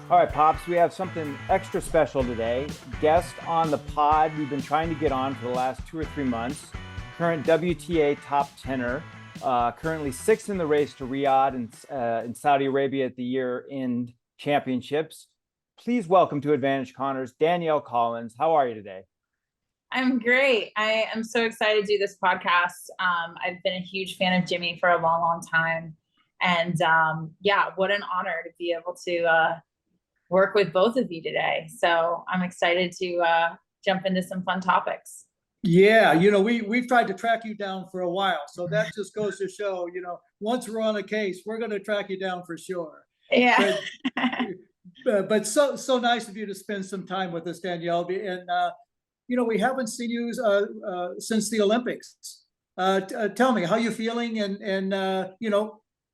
All right, Pops, we have something extra special today. Guest on the pod we've been trying to get on for the last 2 or 3 months. Current WTA top tenor, currently sixth in the race to Riyadh in Saudi Arabia at the year-end championships. Please welcome to Advantage Connors, Danielle Collins. How are you today? I'm great. I am so excited to do this podcast. I've been a huge fan of Jimmy for a long, long time. And yeah, what an honor to be able to work with both of you today. So I'm excited to jump into some fun topics. Yeah, we've tried to track you down for a while, so that just goes to show, once we're on a case, we're going to track you down for sure. Yeah. But but so nice of you to spend some time with us, Danielle. And we haven't seen you since the Olympics. Tell me how you feeling, and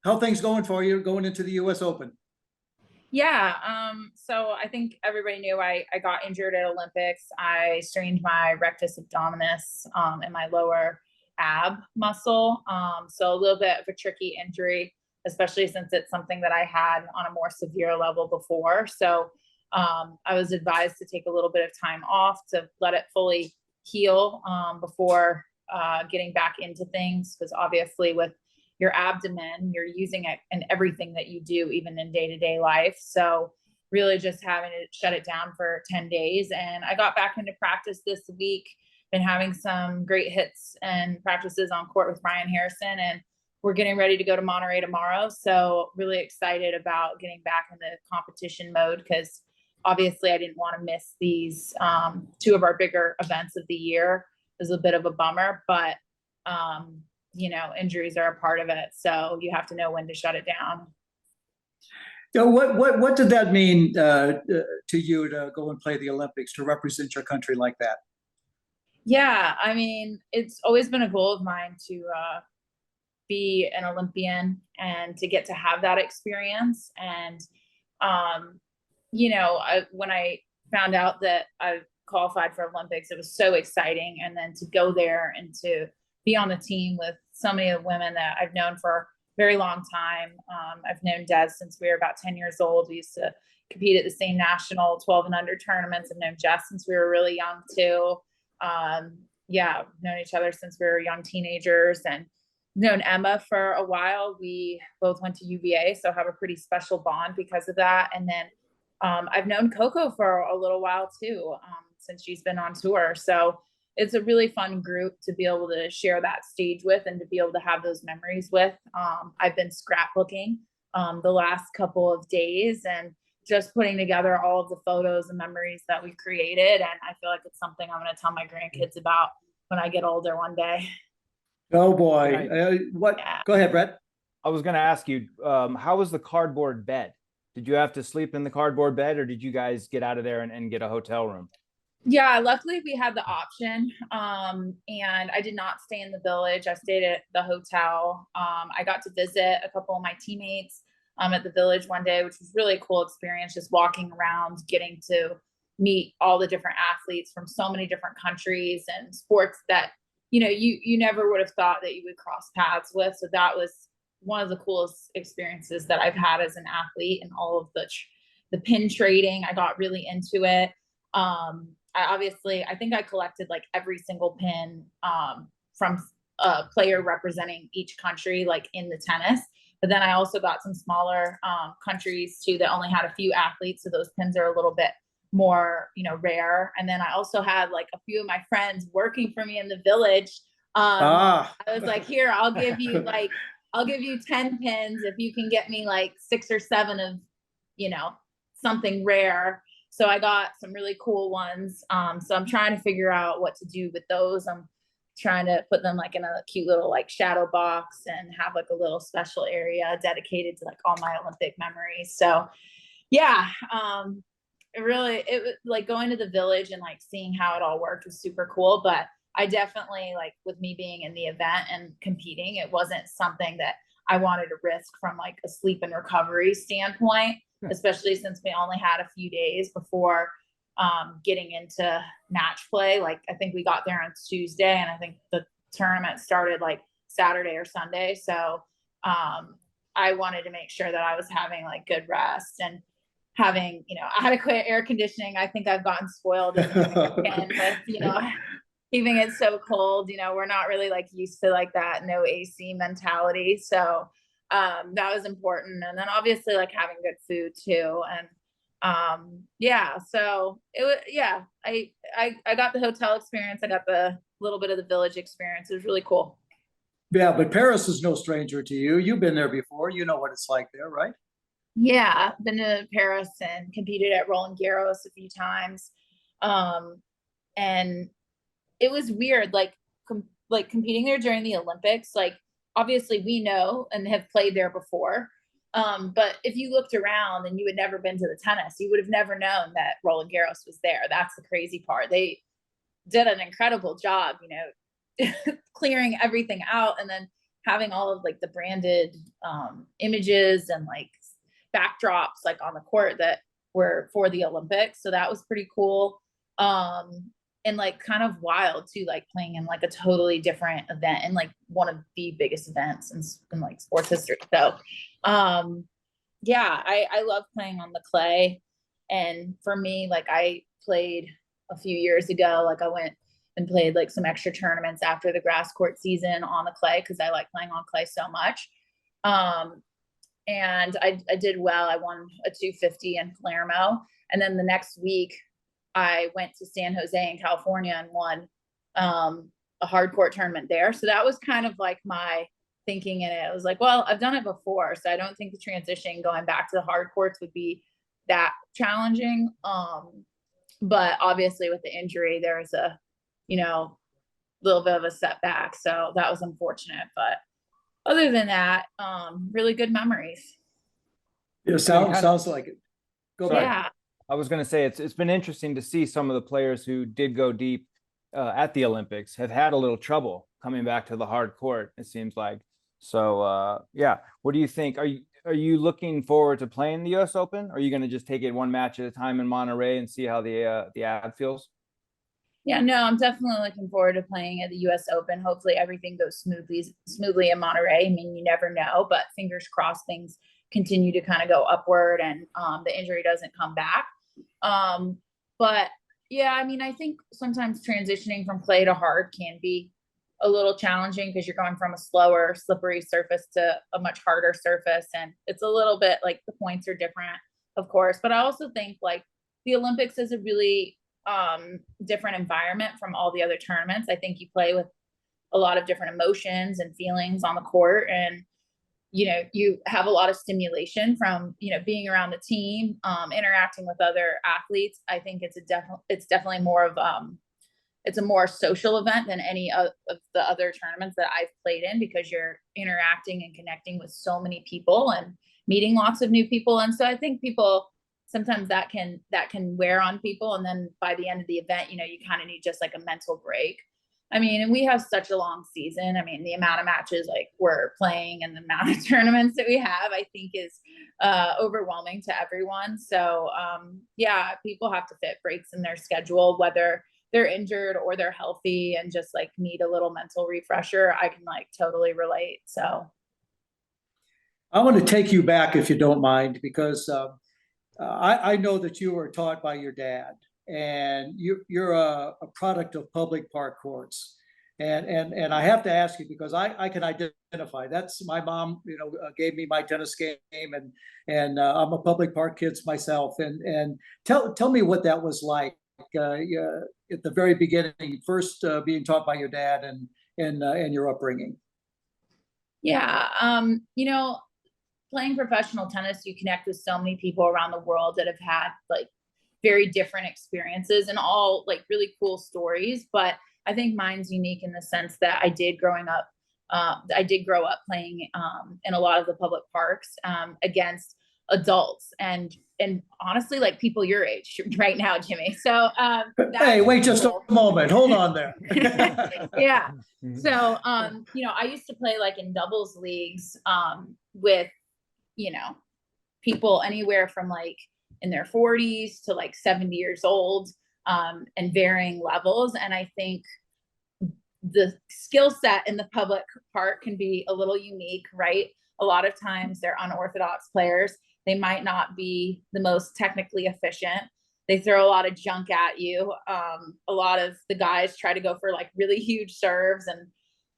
how things going for you going into the U.S. Open. Yeah. So I think everybody knew I got injured at Olympics. I strained my rectus abdominis in my lower ab muscle. So a little bit of a tricky injury, especially since it's something that I had on a more severe level before. So I was advised to take a little bit of time off to let it fully heal before getting back into things. Because obviously with your abdomen, you're using it in everything that you do, even in day-to-day life. So really just having to shut it down for 10 days. And I got back into practice this week, been having some great hits and practices on court with Ryan Harrison. And we're getting ready to go to Monterey tomorrow. So really excited about getting back in the competition mode, because obviously I didn't want to miss these two of our bigger events of the year. It was a bit of a bummer, but injuries are a part of it. So you have to know when to shut it down. What did that mean to you to go and play the Olympics, to represent your country like that? Yeah, I mean, it's always been a goal of mine to be an Olympian and to get to have that experience. And, when I found out that I qualified for Olympics, it was so exciting. And then to go there and to be on the team with so many of the women that I've known for a very long time. I've known Des since we were about 10 years old. We used to compete at the same national 12 and under tournaments. I've known Jess since we were really young too. Yeah, known each other since we were young teenagers, and known Emma for a while. We both went to UVA, so have a pretty special bond because of that. And then I've known Coco for a little while too, since she's been on tour. So it's a really fun group to be able to share that stage with and to be able to have those memories with. I've been scrapbooking the last couple of days and just putting together all of the photos and memories that we created. And I feel like it's something I'm going to tell my grandkids about when I get older one day. Oh boy. What? Yeah. Go ahead, Brett. I was going to ask you, how was the cardboard bed? Did you have to sleep in the cardboard bed, or did you guys get out of there and get a hotel room? Yeah, luckily we had the option. And I did not stay in the village. I stayed at the hotel. I got to visit a couple of my teammates at the village one day, which was really a cool experience, just walking around, getting to meet all the different athletes from so many different countries and sports that, you never would have thought that you would cross paths with. So that was one of the coolest experiences that I've had as an athlete, and all of the pin trading. I got really into it. I think I collected like every single pin from a player representing each country, like in the tennis. But then I also got some smaller countries too that only had a few athletes. So those pins are a little bit more, rare. And then I also had like a few of my friends working for me in the village. I was like, here, I'll give you 10 pins if you can get me like 6 or 7 of, something rare. So I got some really cool ones. So I'm trying to figure out what to do with those. I'm trying to put them like in a cute little like shadow box and have like a little special area dedicated to like all my Olympic memories. So yeah, it was like going to the village and like seeing how it all worked was super cool. But I definitely, like, with me being in the event and competing, it wasn't something that I wanted to risk from like a sleep and recovery standpoint, especially since we only had a few days before getting into match play. Like, I think we got there on Tuesday, and I think the tournament started like Saturday or Sunday. So I wanted to make sure that I was having like good rest. And having, adequate air conditioning. I think I've gotten spoiled in with, keeping it so cold. We're not really like used to like that no AC mentality. So that was important. And then obviously like having good food too. And so it was, I got the hotel experience. I got the little bit of the village experience. It was really cool. Yeah, but Paris is no stranger to you. You've been there before. You know what it's like there, right? Yeah, been to Paris and competed at Roland Garros a few times. And it was weird, like competing there during the Olympics. Like obviously we know and have played there before. But if you looked around and you had never been to the tennis, you would have never known that Roland Garros was there. That's the crazy part. They did an incredible job, clearing everything out and then having all of like the branded images and like backdrops like on the court that were for the Olympics. So that was pretty cool. And like kind of wild too, like playing in like a totally different event and like one of the biggest events in like sports history. So I love playing on the clay. And for me, like I played a few years ago, like I went and played like some extra tournaments after the grass court season on the clay because I like playing on clay so much. And I did well. I won a 250 in Palermo. And then the next week I went to San Jose in California and won a hard court tournament there. So that was kind of like my thinking in it. I was like, well, I've done it before. So I don't think the transition going back to the hard courts would be that challenging. But obviously with the injury, there was a, little bit of a setback. So that was unfortunate. But other than that, really good memories. Yeah, sounds like it. Go Sorry. back. Yeah. I was going to say it's been interesting to see some of the players who did go deep at the Olympics have had a little trouble coming back to the hard court, it seems like. So what do you think? Are you looking forward to playing the U.S. Open? Or are you going to just take it one match at a time in Monterey and see how the ad feels? Yeah, no, I'm definitely looking forward to playing at the U.S. Open. Hopefully everything goes smoothly in Monterey. I mean, you never know, but fingers crossed things continue to kind of go upward and the injury doesn't come back. But yeah, I mean, I think sometimes transitioning from clay to hard can be a little challenging because you're going from a slower, slippery surface to a much harder surface. And it's a little bit like the points are different, of course. But I also think like the Olympics is a really different environment from all the other tournaments. I think you play with a lot of different emotions and feelings on the court, and you have a lot of stimulation from being around the team, interacting with other athletes. I think it's definitely more of it's a more social event than any of the other tournaments that I've played in, because you're interacting and connecting with so many people and meeting lots of new people. And so I think people sometimes that can wear on people. And then by the end of the event, you kind of need just like a mental break. I mean, and we have such a long season. I mean, the amount of matches like we're playing and the amount of tournaments that we have, I think is overwhelming to everyone. So people have to fit breaks in their schedule, whether they're injured or they're healthy and just like need a little mental refresher. I can like totally relate. So I want to take you back, if you don't mind, because I know that you were taught by your dad, and you're a product of public park courts. And I have to ask you because I can identify. That's my mom, gave me my tennis game, and I'm a public park kid myself. And tell me what that was like at the very beginning, first being taught by your dad and your upbringing. Yeah, playing professional tennis, you connect with so many people around the world that have had like very different experiences and all like really cool stories. But I think mine's unique in the sense that I did grow up playing in a lot of the public parks against adults and honestly like people your age right now, Jimmy. So hey, wait just a moment. Hold on there. Yeah. So I used to play like in doubles leagues with people anywhere from like in their 40s to like 70 years old and varying levels. And I think the skill set in the public park can be a little unique, right? A lot of times they're unorthodox players. They might not be the most technically efficient. They throw a lot of junk at you. A lot of the guys try to go for like really huge serves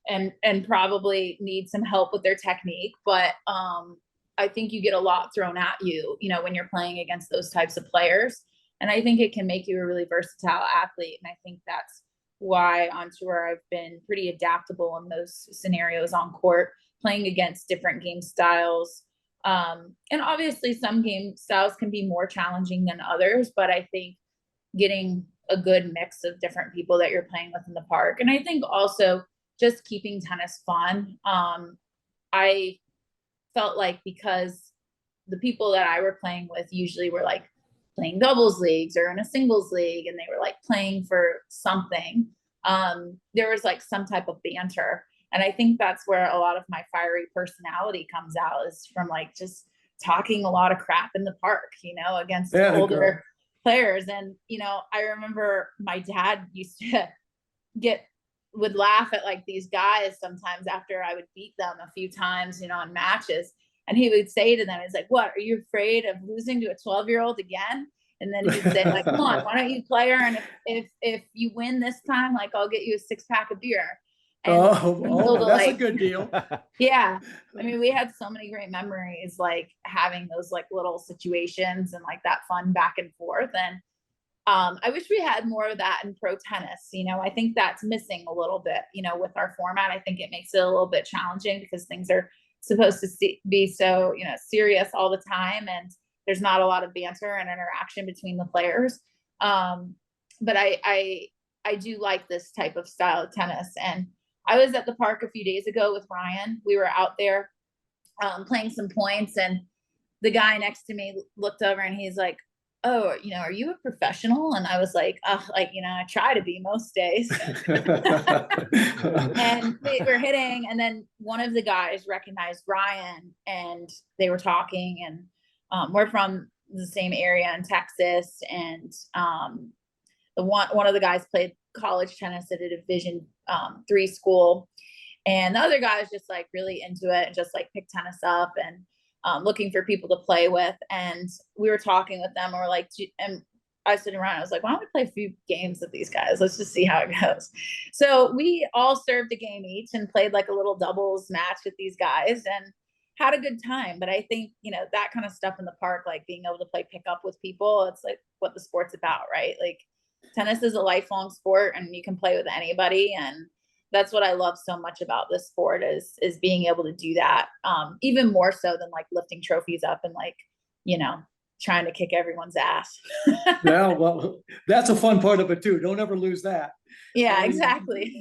and probably need some help with their technique. But I think you get a lot thrown at you, you know, when you're playing against those types of players. And I think it can make you a really versatile athlete. And I think that's why on tour I've been pretty adaptable in those scenarios on court, playing against different game styles. And obviously some game styles can be more challenging than others, but I think getting a good mix of different people that you're playing with in the park. And I think also just keeping tennis fun. I felt like because the people that I were playing with usually were like playing doubles leagues or in a singles league, and they were like playing for something. There was like some type of banter. And I think that's where a lot of my fiery personality comes out, is from like just talking a lot of crap in the park, you know, against older players. And, you know, I remember my dad used to would laugh at like these guys sometimes after I would beat them a few times, you know, in matches. And he would say to them, he's like, what, are you afraid of losing to a 12-year-old again? And then he'd say like, come on, why don't you play her? And if you win this time, like I'll get you a 6-pack of beer. And that's a good deal. Yeah. I mean, we had so many great memories, like having those like little situations and like that fun back and forth. And I wish we had more of that in pro tennis. You know, I think that's missing a little bit, you know, with our format. I think it makes it a little bit challenging because things are supposed to be so, you know, serious all the time. And there's not a lot of banter and interaction between the players. But I do like this type of style of tennis. And I was at the park a few days ago with Ryan. We were out there playing some points, and the guy next to me looked over and he's like, oh, you know, are you a professional? And I was like, like, you know, I try to be most days. And we were hitting, and then one of the guys recognized Ryan, and they were talking, and we're from the same area in Texas. And one of the guys played college tennis at a Division III school, and the other guy was just like really into it and just like picked tennis up and looking for people to play with. And we were talking with them, and we're like, and I was sitting around, I was like, why don't we play a few games with these guys? Let's just see how it goes. So we all served a game each and played like a little doubles match with these guys and had a good time. But I think, you know, that kind of stuff in the park, like being able to play pickup with people, it's like what the sport's about, right? Like tennis is a lifelong sport, and you can play with anybody. And that's what I love so much about this sport is being able to do that. Even more so than like lifting trophies up and like, you know, trying to kick everyone's ass. Yeah, well, that's a fun part of it too. Don't ever lose that. Yeah, exactly.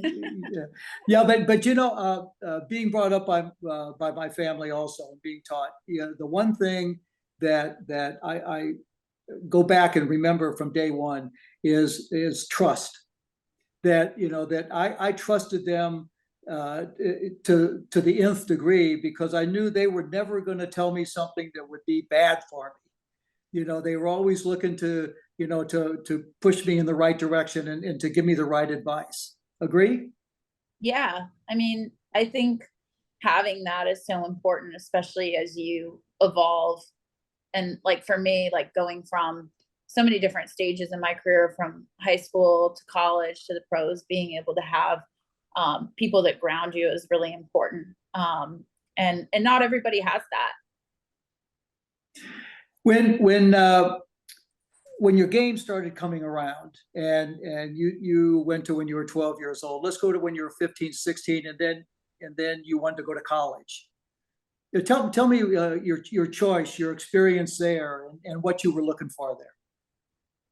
Yeah, but you know, being brought up by my family also, and being taught, you know, the one thing that I go back and remember from day one is trust. That, you know, that I trusted them to the nth degree, because I knew they were never going to tell me something that would be bad for me. You know, they were always looking to, you know, to push me in the right direction and to give me the right advice. Agree? Yeah. I mean, I think having that is so important, especially as you evolve. And like for me, like going from so many different stages in my career, from high school to college to the pros, being able to have people that ground you is really important. And not everybody has that. When your game started coming around, and you went to when you were 12 years old, let's go to when you were 15, 16, and then you wanted to go to college. Tell me your choice, your experience there, and what you were looking for there.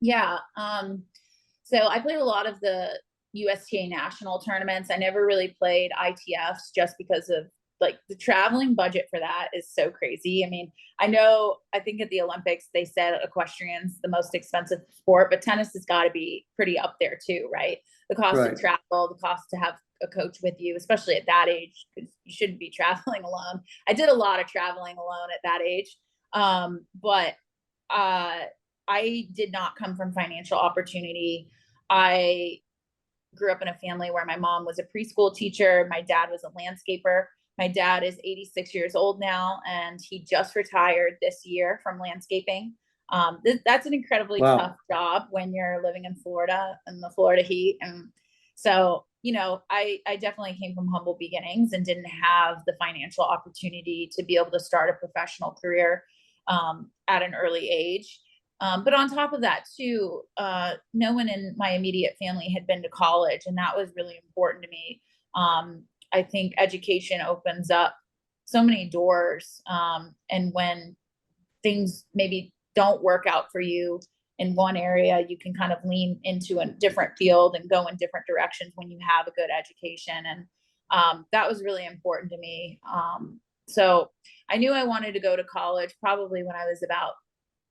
Yeah. So I played a lot of the USTA national tournaments. I never really played ITFs just because of like the traveling budget for that is so crazy. I mean, I think at the Olympics, they said equestrian's the most expensive sport, but tennis has got to be pretty up there too, right? The cost of travel, the cost to have a coach with you, especially at that age, because you shouldn't be traveling alone. I did a lot of traveling alone at that age. But I did not come from financial opportunity. I grew up in a family where my mom was a preschool teacher. My dad was a landscaper. My dad is 86 years old now, and he just retired this year from landscaping. That's an incredibly Wow. tough job when you're living in Florida and the Florida heat. And so, I definitely came from humble beginnings and didn't have the financial opportunity to be able to start a professional career at an early age. But on top of that too, no one in my immediate family had been to college, and that was really important to me. I think education opens up so many doors. And when things maybe don't work out for you in one area, you can kind of lean into a different field and go in different directions when you have a good education. And that was really important to me. So I knew I wanted to go to college probably when I was about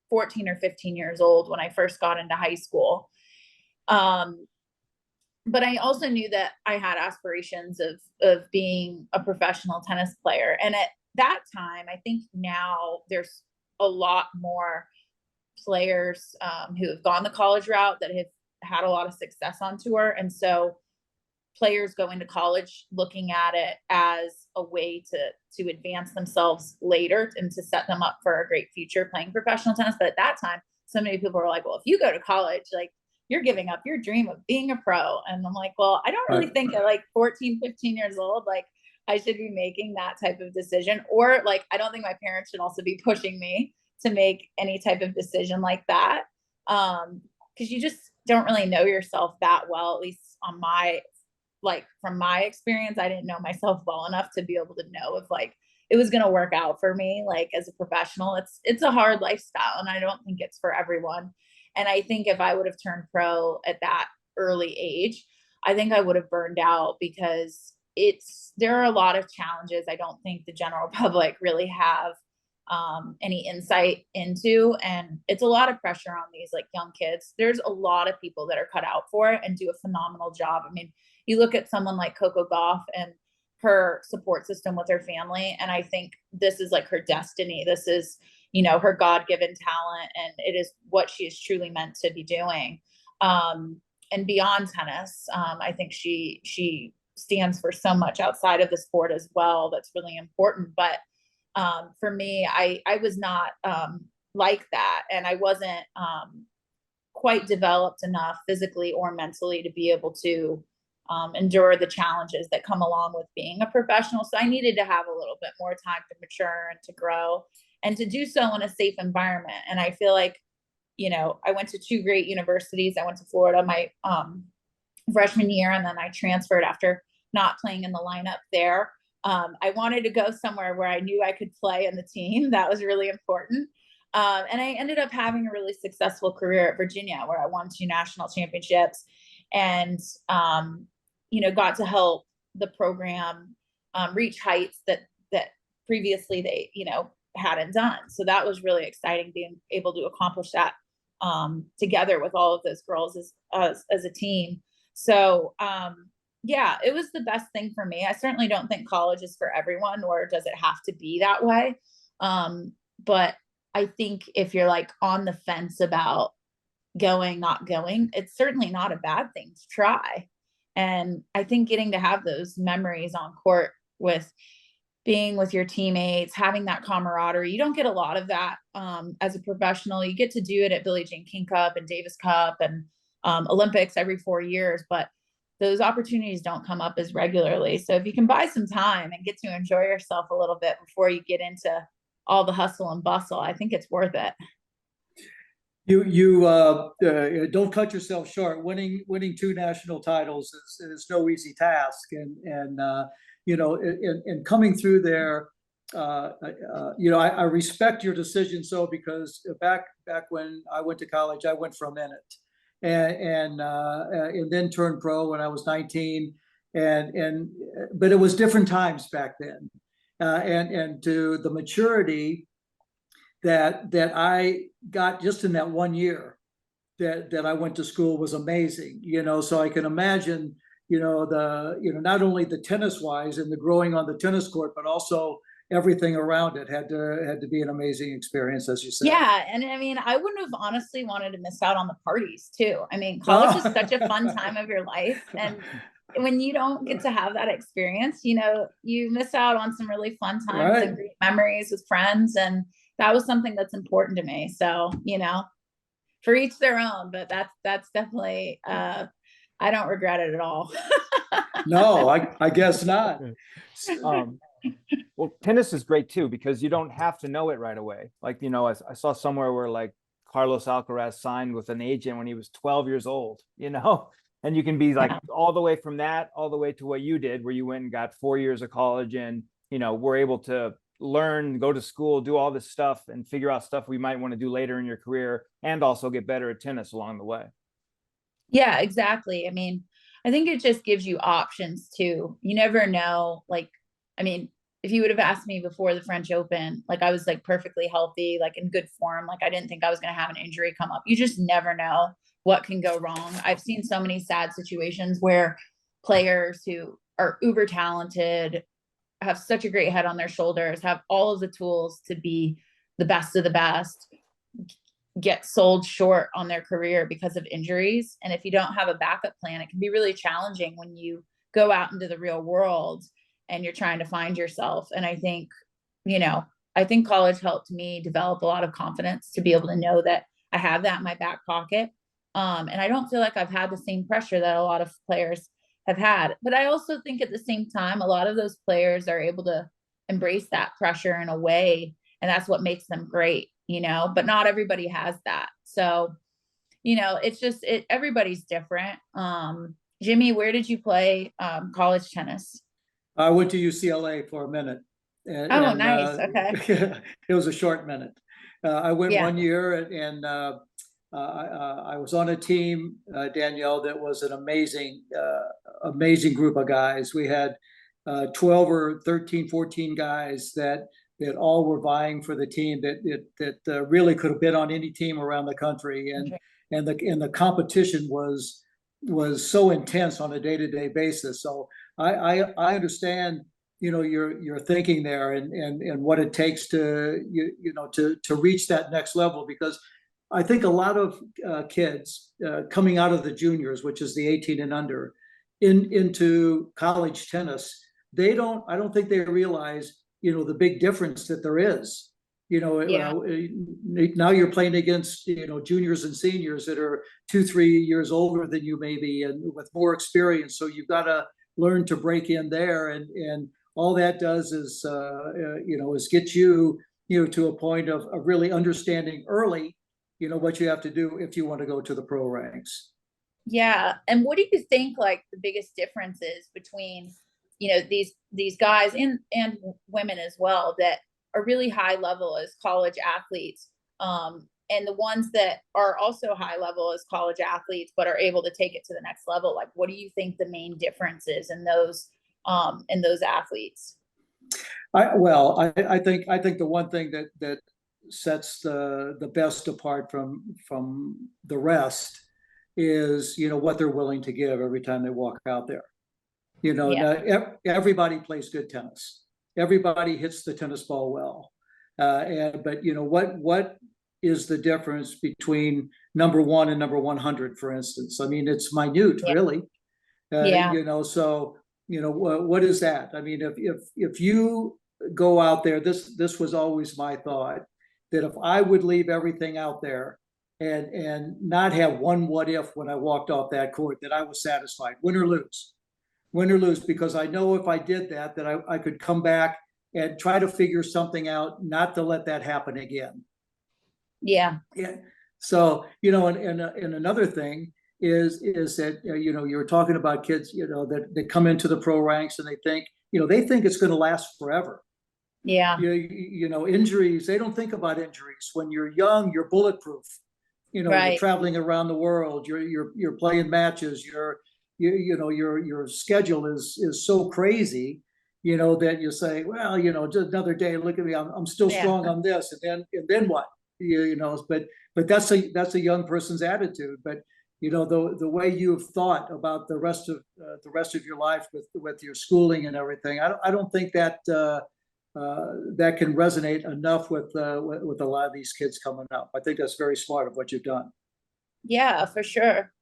14 or 15 years old, when I first got into high school. But I also knew that I had aspirations of being a professional tennis player. And at that time, I think now there's a lot more players who have gone the college route that have had a lot of success on tour. And so players going to college looking at it as a way to advance themselves later and to set them up for a great future playing professional tennis. But at that time, so many people were like, well, if you go to college, like, you're giving up your dream of being a pro. And I'm like, well, I don't really think at like 14, 15 years old, like, I should be making that type of decision. Or like, I don't think my parents should also be pushing me to make any type of decision like that. Because you just don't really know yourself that well, at least on from my experience. I didn't know myself well enough to be able to know if like it was going to work out for me, like as a professional. It's a hard lifestyle, and I don't think it's for everyone. And I think if I would have turned pro at that early age, I think I would have burned out, because there are a lot of challenges I don't think the general public really have any insight into. And it's a lot of pressure on these like young kids. There's a lot of people that are cut out for it and do a phenomenal job. I mean, you look at someone like Coco Gauff and her support system with her family, and I think this is like her destiny. This is, her God-given talent, and it is what she is truly meant to be doing. And beyond tennis, I think she stands for so much outside of the sport as well that's really important. But for me, I was not like that, and I wasn't quite developed enough physically or mentally to be able to endure the challenges that come along with being a professional. So I needed to have a little bit more time to mature and to grow, and to do so in a safe environment. And I feel like, I went to 2 great universities. I went to Florida my freshman year, and then I transferred after not playing in the lineup there. I wanted to go somewhere where I knew I could play in the team. That was really important. And I ended up having a really successful career at Virginia, where I won 2 national championships, and got to help the program reach heights that previously they hadn't done. So that was really exciting, being able to accomplish that together with all of those girls as a team. So yeah, it was the best thing for me. I certainly don't think college is for everyone, nor does it have to be that way. But I think if you're like on the fence about going, not going, it's certainly not a bad thing to try. And I think getting to have those memories on court with being with your teammates, having that camaraderie, you don't get a lot of that as a professional. You get to do it at Billie Jean King Cup and Davis Cup and Olympics every 4 years, but those opportunities don't come up as regularly. So if you can buy some time and get to enjoy yourself a little bit before you get into all the hustle and bustle, I think it's worth it. You don't cut yourself short. Winning 2 national titles is no easy task, and coming through there, I respect your decision. So because back when I went to college, I went for a minute, and then turned pro when I was 19, but it was different times back then, and to the maturity that I got just in that 1 year that I went to school was amazing. So I can imagine, not only the tennis wise and the growing on the tennis court, but also, everything around it had to be an amazing experience, as you said. Yeah, and I mean, I wouldn't have honestly wanted to miss out on the parties too. I mean, college is such a fun time of your life, and when you don't get to have that experience, you miss out on some really fun times Right. and great memories with friends, and that was something that's important to me. So, for each their own, but that's definitely I don't regret it at all. No, I guess not. Well, tennis is great too, because you don't have to know it right away. Like, I saw somewhere where like Carlos Alcaraz signed with an agent when he was 12 years old, and you can be like all the way from that, all the way to what you did, where you went and got 4 years of college and, were able to learn, go to school, do all this stuff and figure out stuff we might want to do later in your career and also get better at tennis along the way. Yeah, exactly. I mean, I think it just gives you options too. You never know. Like, I mean, if you would have asked me before the French Open, like I was like perfectly healthy, like in good form, like I didn't think I was going to have an injury come up. You just never know what can go wrong. I've seen so many sad situations where players who are uber talented, have such a great head on their shoulders, have all of the tools to be the best of the best, get sold short on their career because of injuries. And if you don't have a backup plan, it can be really challenging when you go out into the real world and you're trying to find yourself. And I think, college helped me develop a lot of confidence to be able to know that I have that in my back pocket. And I don't feel like I've had the same pressure that a lot of players have had. But I also think at the same time, a lot of those players are able to embrace that pressure in a way, and that's what makes them great, but not everybody has that. So, it's just, everybody's different. Jimmy, where did you play college tennis? I went to UCLA for a minute. Oh, nice. Okay. It was a short minute. I went Yeah. 1 year and I was on a team, Danielle, that was an amazing group of guys. We had 12 or 13, 14 guys that all were vying for the team that really could have been on any team around the country. And the competition was so intense on a day-to-day basis. So I understand, your thinking there and what it takes to reach that next level, because I think a lot of kids coming out of the juniors, which is the 18 and under, into college tennis, I don't think they realize, the big difference that there is. Yeah. Now you're playing against, juniors and seniors that are 2-3 years older than you maybe, and with more experience. So you've got to learn to break in there, and all that does is, is get you, to a point of really understanding early, what you have to do if you want to go to the pro ranks. Yeah. And what do you think like the biggest difference is between, these guys and women as well that are really high level as college athletes, and the ones that are also high level as college athletes but are able to take it to the next level? Like, what do you think the main difference is in those athletes? I think the one thing that sets the best apart from the rest is, what they're willing to give every time they walk out there. Yeah. Everybody plays good tennis. Everybody hits the tennis ball well. But what is the difference between number 1 and number 100, for instance? I mean, it's minute, Yeah. really. Yeah. So, what is that? I mean, if you go out there, this was always my thought, that if I would leave everything out there and not have one what if when I walked off that court, that I was satisfied, win or lose, because I know if I did that I could come back and try to figure something out, not to let that happen again. Yeah. Yeah. So, and another thing is that, you were talking about kids, that come into the pro ranks and they think it's going to last forever. Yeah. Injuries, they don't think about injuries. When you're young, you're bulletproof. Right. You're traveling around the world, you're playing matches, your schedule is so crazy, that you say, well, just another day, look at me, I'm still strong on this, and then what? But that's a young person's attitude. But the way you've thought about the rest of your life with your schooling and everything, I don't think that that can resonate enough with a lot of these kids coming up. I think that's very smart of what you've done. Yeah, for sure.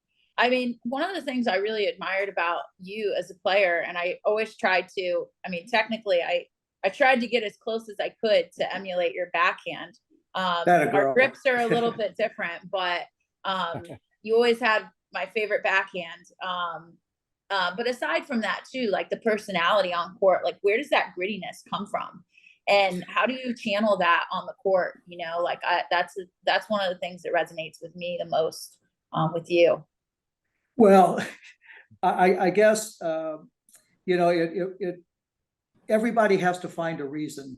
I mean, one of the things I really admired about you as a player, and I always tried to, I mean, technically I tried to get as close as I could to emulate your backhand. That a Our girl. grips are a little bit different, but you always had my favorite backhand. But aside from that too, like the personality on court, like where does that grittiness come from? And how do you channel that on the court? You know, like that's one of the things that resonates with me the most with you. Well, I guess everybody has to find a reason,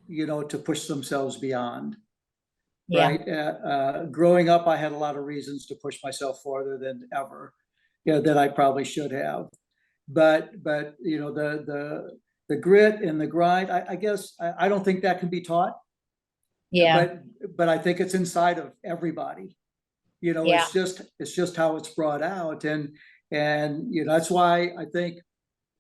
to push themselves beyond. Yeah. Right. Growing up, I had a lot of reasons to push myself farther than ever, that I probably should have. But the grit and the grind, I guess I don't think that can be taught. Yeah. But I think it's inside of everybody. Yeah. It's just how it's brought out, and that's why I think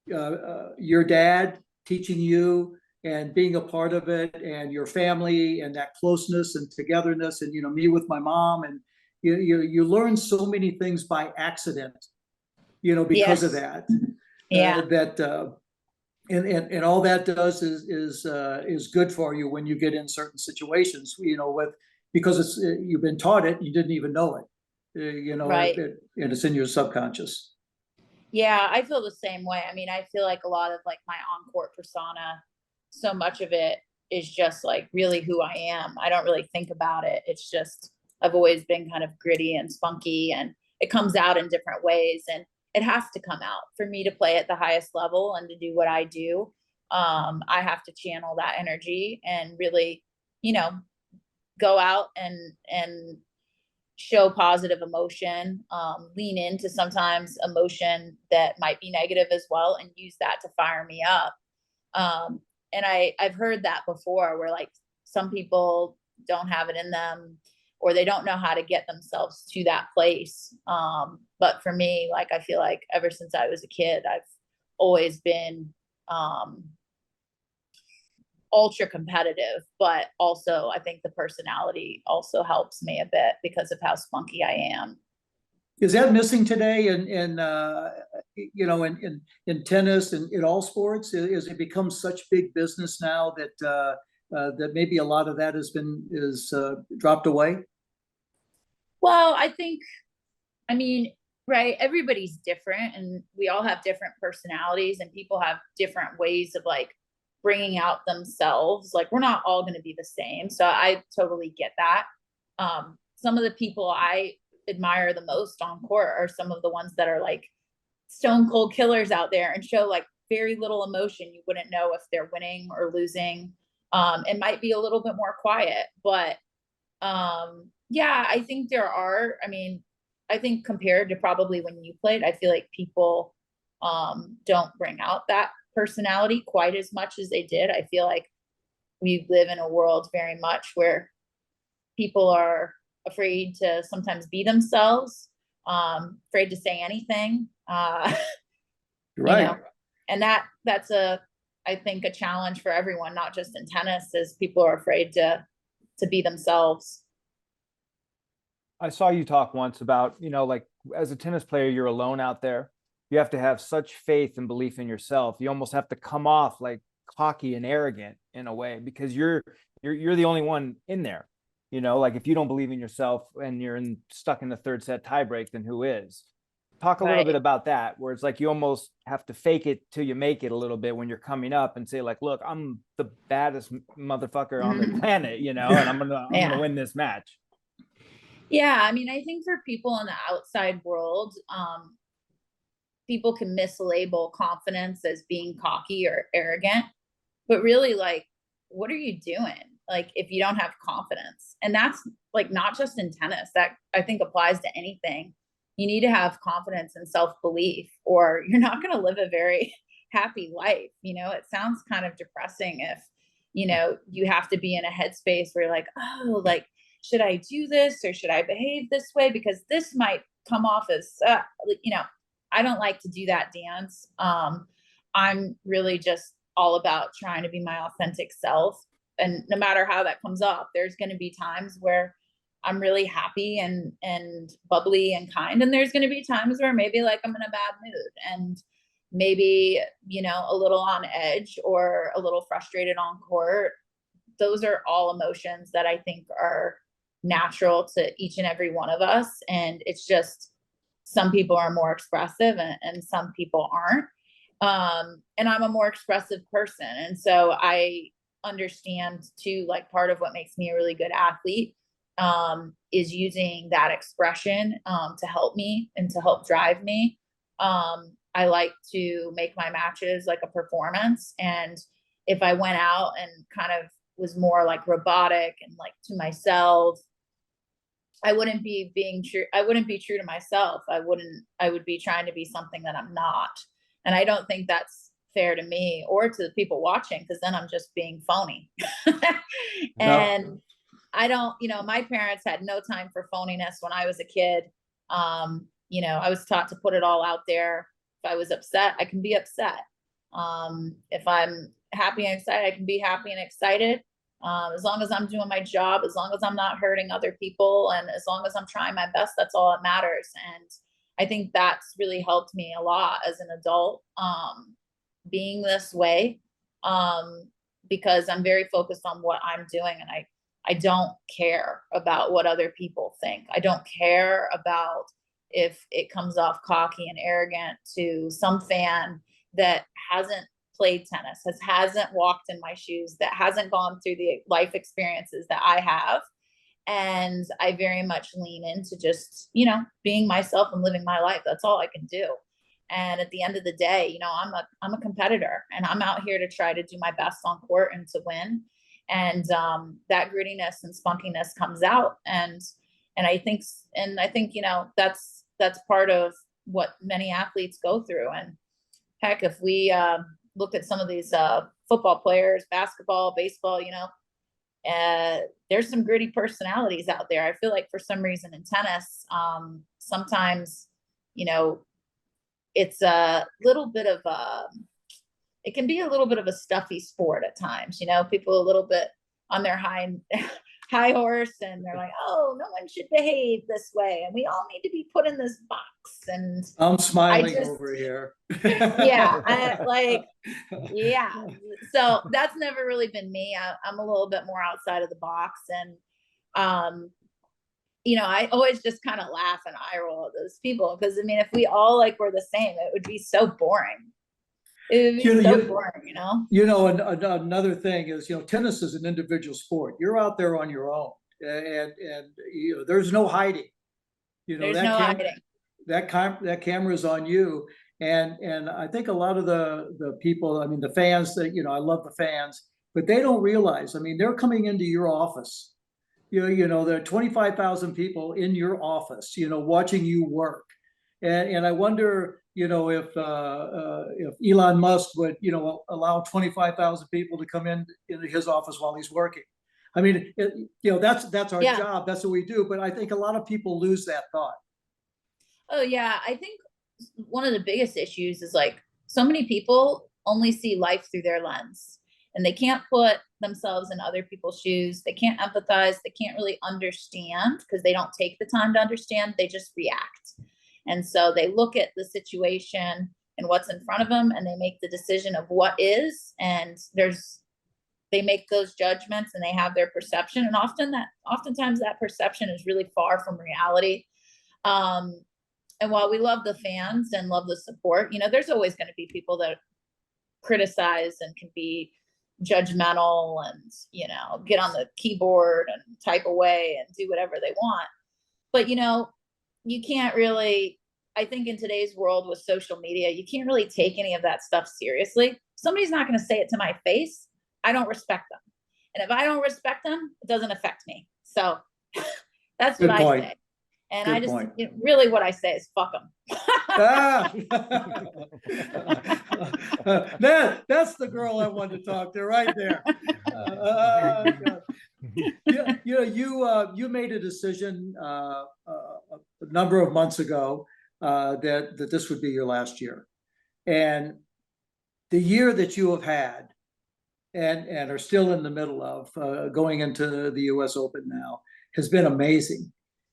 your dad teaching you and being a part of it, and your family and that closeness and togetherness, and me with my mom, and you learn so many things by accident, because of that. Yeah. And all that does is good for you when you get in certain situations, because you've been taught it, you didn't even know it, Right. and it's in your subconscious. Yeah, I feel the same way. I mean, I feel like a lot of like my on-court persona, so much of it is just like really who I am. I don't really think about it. It's just I've always been kind of gritty and spunky, and it comes out in different ways, and it has to come out for me to play at the highest level and to do what I do. I have to channel that energy and really, go out and show positive emotion, lean into sometimes emotion that might be negative as well, and use that to fire me up. And I've heard that before, where like some people don't have it in them, or they don't know how to get themselves to that place. But for me, like, I feel like ever since I was a kid, I've always been ultra competitive, but also I think the personality also helps me a bit because of how spunky I am. Is that missing today in tennis and in all sports? Is it become such big business now that maybe a lot of that is dropped away? Well, I mean, right, everybody's different, and we all have different personalities, and people have different ways of like bringing out themselves. Like, we're not all going to be the same. So I totally get that. Some of the people I admire the most on court are some of the ones that are like stone cold killers out there and show like very little emotion. You wouldn't know if they're winning or losing. It might be a little bit more quiet, but yeah, I think I mean, I think compared to probably when you played, I feel like people don't bring out that personality quite as much as they did. I feel like we live in a world very much where people are afraid to sometimes be themselves, afraid to say anything. Right. And that's I think a challenge for everyone, not just in tennis, is people are afraid to be themselves. I saw you talk once about, like as a tennis player, you're alone out there. You have to have such faith and belief in yourself. You almost have to come off like cocky and arrogant in a way, because you're the only one in there. Like if you don't believe in yourself and you're stuck in the third set tiebreak, then who is? Talk a little bit about that, where it's like you almost have to fake it till you make it a little bit when you're coming up, and say like, look, I'm the baddest motherfucker on the planet, and I'm gonna win this match. Yeah, I mean, I think for people in the outside world, people can mislabel confidence as being cocky or arrogant, but really, like, what are you doing? Like, if you don't have confidence, and that's like not just in tennis, that I think applies to anything. You need to have confidence and self-belief, or you're not going to live a very happy life. It sounds kind of depressing if, you have to be in a headspace where you're like, oh, like, should I do this or should I behave this way? Because this might come off as, I don't like to do that dance. I'm really just all about trying to be my authentic self. And no matter how that comes up, there's going to be times where I'm really happy and bubbly and kind. And there's going to be times where maybe like I'm in a bad mood and maybe, you know, a little on edge or a little frustrated on court. Those are all emotions that I think are natural to each and every one of us. And it's just, some people are more expressive and some people aren't. And I'm a more expressive person. And so I understand too, like part of what makes me a really good athlete is using that expression to help me and to help drive me. I like to make my matches like a performance. And if I went out and kind of was more like robotic and like to myself, I wouldn't be being true. I wouldn't be true to myself. I would be trying to be something that I'm not. And I don't think that's fair to me or to the people watching, because then I'm just being phony. And no. I don't, you know, my parents had no time for phoniness when I was a kid. You know, I was taught to put it all out there. If I was upset, I can be upset. If I'm happy and excited, I can be happy and excited. As long as I'm doing my job, as long as I'm not hurting other people, and as long as I'm trying my best, that's all that matters. And I think that's really helped me a lot as an adult, being this way, because I'm very focused on what I'm doing, and I don't care about what other people think. I don't care about if it comes off cocky and arrogant to some fan that hasn't played tennis, hasn't walked in my shoes, that hasn't gone through the life experiences that I have. And I very much lean into just, you know, being myself and living my life. That's all I can do. And at the end of the day, you know, I'm a competitor, and I'm out here to try to do my best on court and to win. And that grittiness and spunkiness comes out. And I think, you know, that's part of what many athletes go through. And heck, if we look at some of these football players, basketball, baseball, you know, there's some gritty personalities out there. I feel like for some reason in tennis, sometimes, you know, it's a little bit of it can be a little bit of a stuffy sport at times. You know, people a little bit on their high horse, and they're like, oh, no one should behave this way, and we all need to be put in this box. And I'm smiling over here. Yeah, yeah. So that's never really been me. I'm a little bit more outside of the box. And you know, I always just kind of laugh and eye roll at those people, because I mean, if we all like were the same, it would be so boring. It would be so boring, you know. You know, and another thing is, you know, tennis is an individual sport. You're out there on your own, and you know, there's no hiding. You know, there's no hiding. That camera is on you, and I think a lot of the people, I mean, the fans, that, you know, I love the fans, but they don't realize. I mean, they're coming into your office. You know, there are 25,000 people in your office, you know, watching you work. And I wonder, you know, if Elon Musk would, you know, allow 25,000 people to come into his office while he's working. I mean, you know, that's our job. That's what we do. But I think a lot of people lose that thought. Oh, yeah. I think one of the biggest issues is like so many people only see life through their lens, and they can't put themselves in other people's shoes. They can't empathize. They can't really understand, because they don't take the time to understand. They just react. And so they look at the situation and what's in front of them, and they make the decision of what is, and they make those judgments, and they have their perception. And oftentimes that perception is really far from reality. And while we love the fans and love the support, you know, there's always going to be people that criticize and can be judgmental and, you know, get on the keyboard and type away and do whatever they want. But, you know, you can't really, I think in today's world with social media, you can't really take any of that stuff seriously. Somebody's not going to say it to my face. I don't respect them. And if I don't respect them, it doesn't affect me. So that's what I say. And I just, you know, really what I say is fuck them. That's the girl I wanted to talk to right there. You made a decision a number of months ago that this would be your last year. And the year that you have had and are still in the middle of going into the US Open now has been amazing.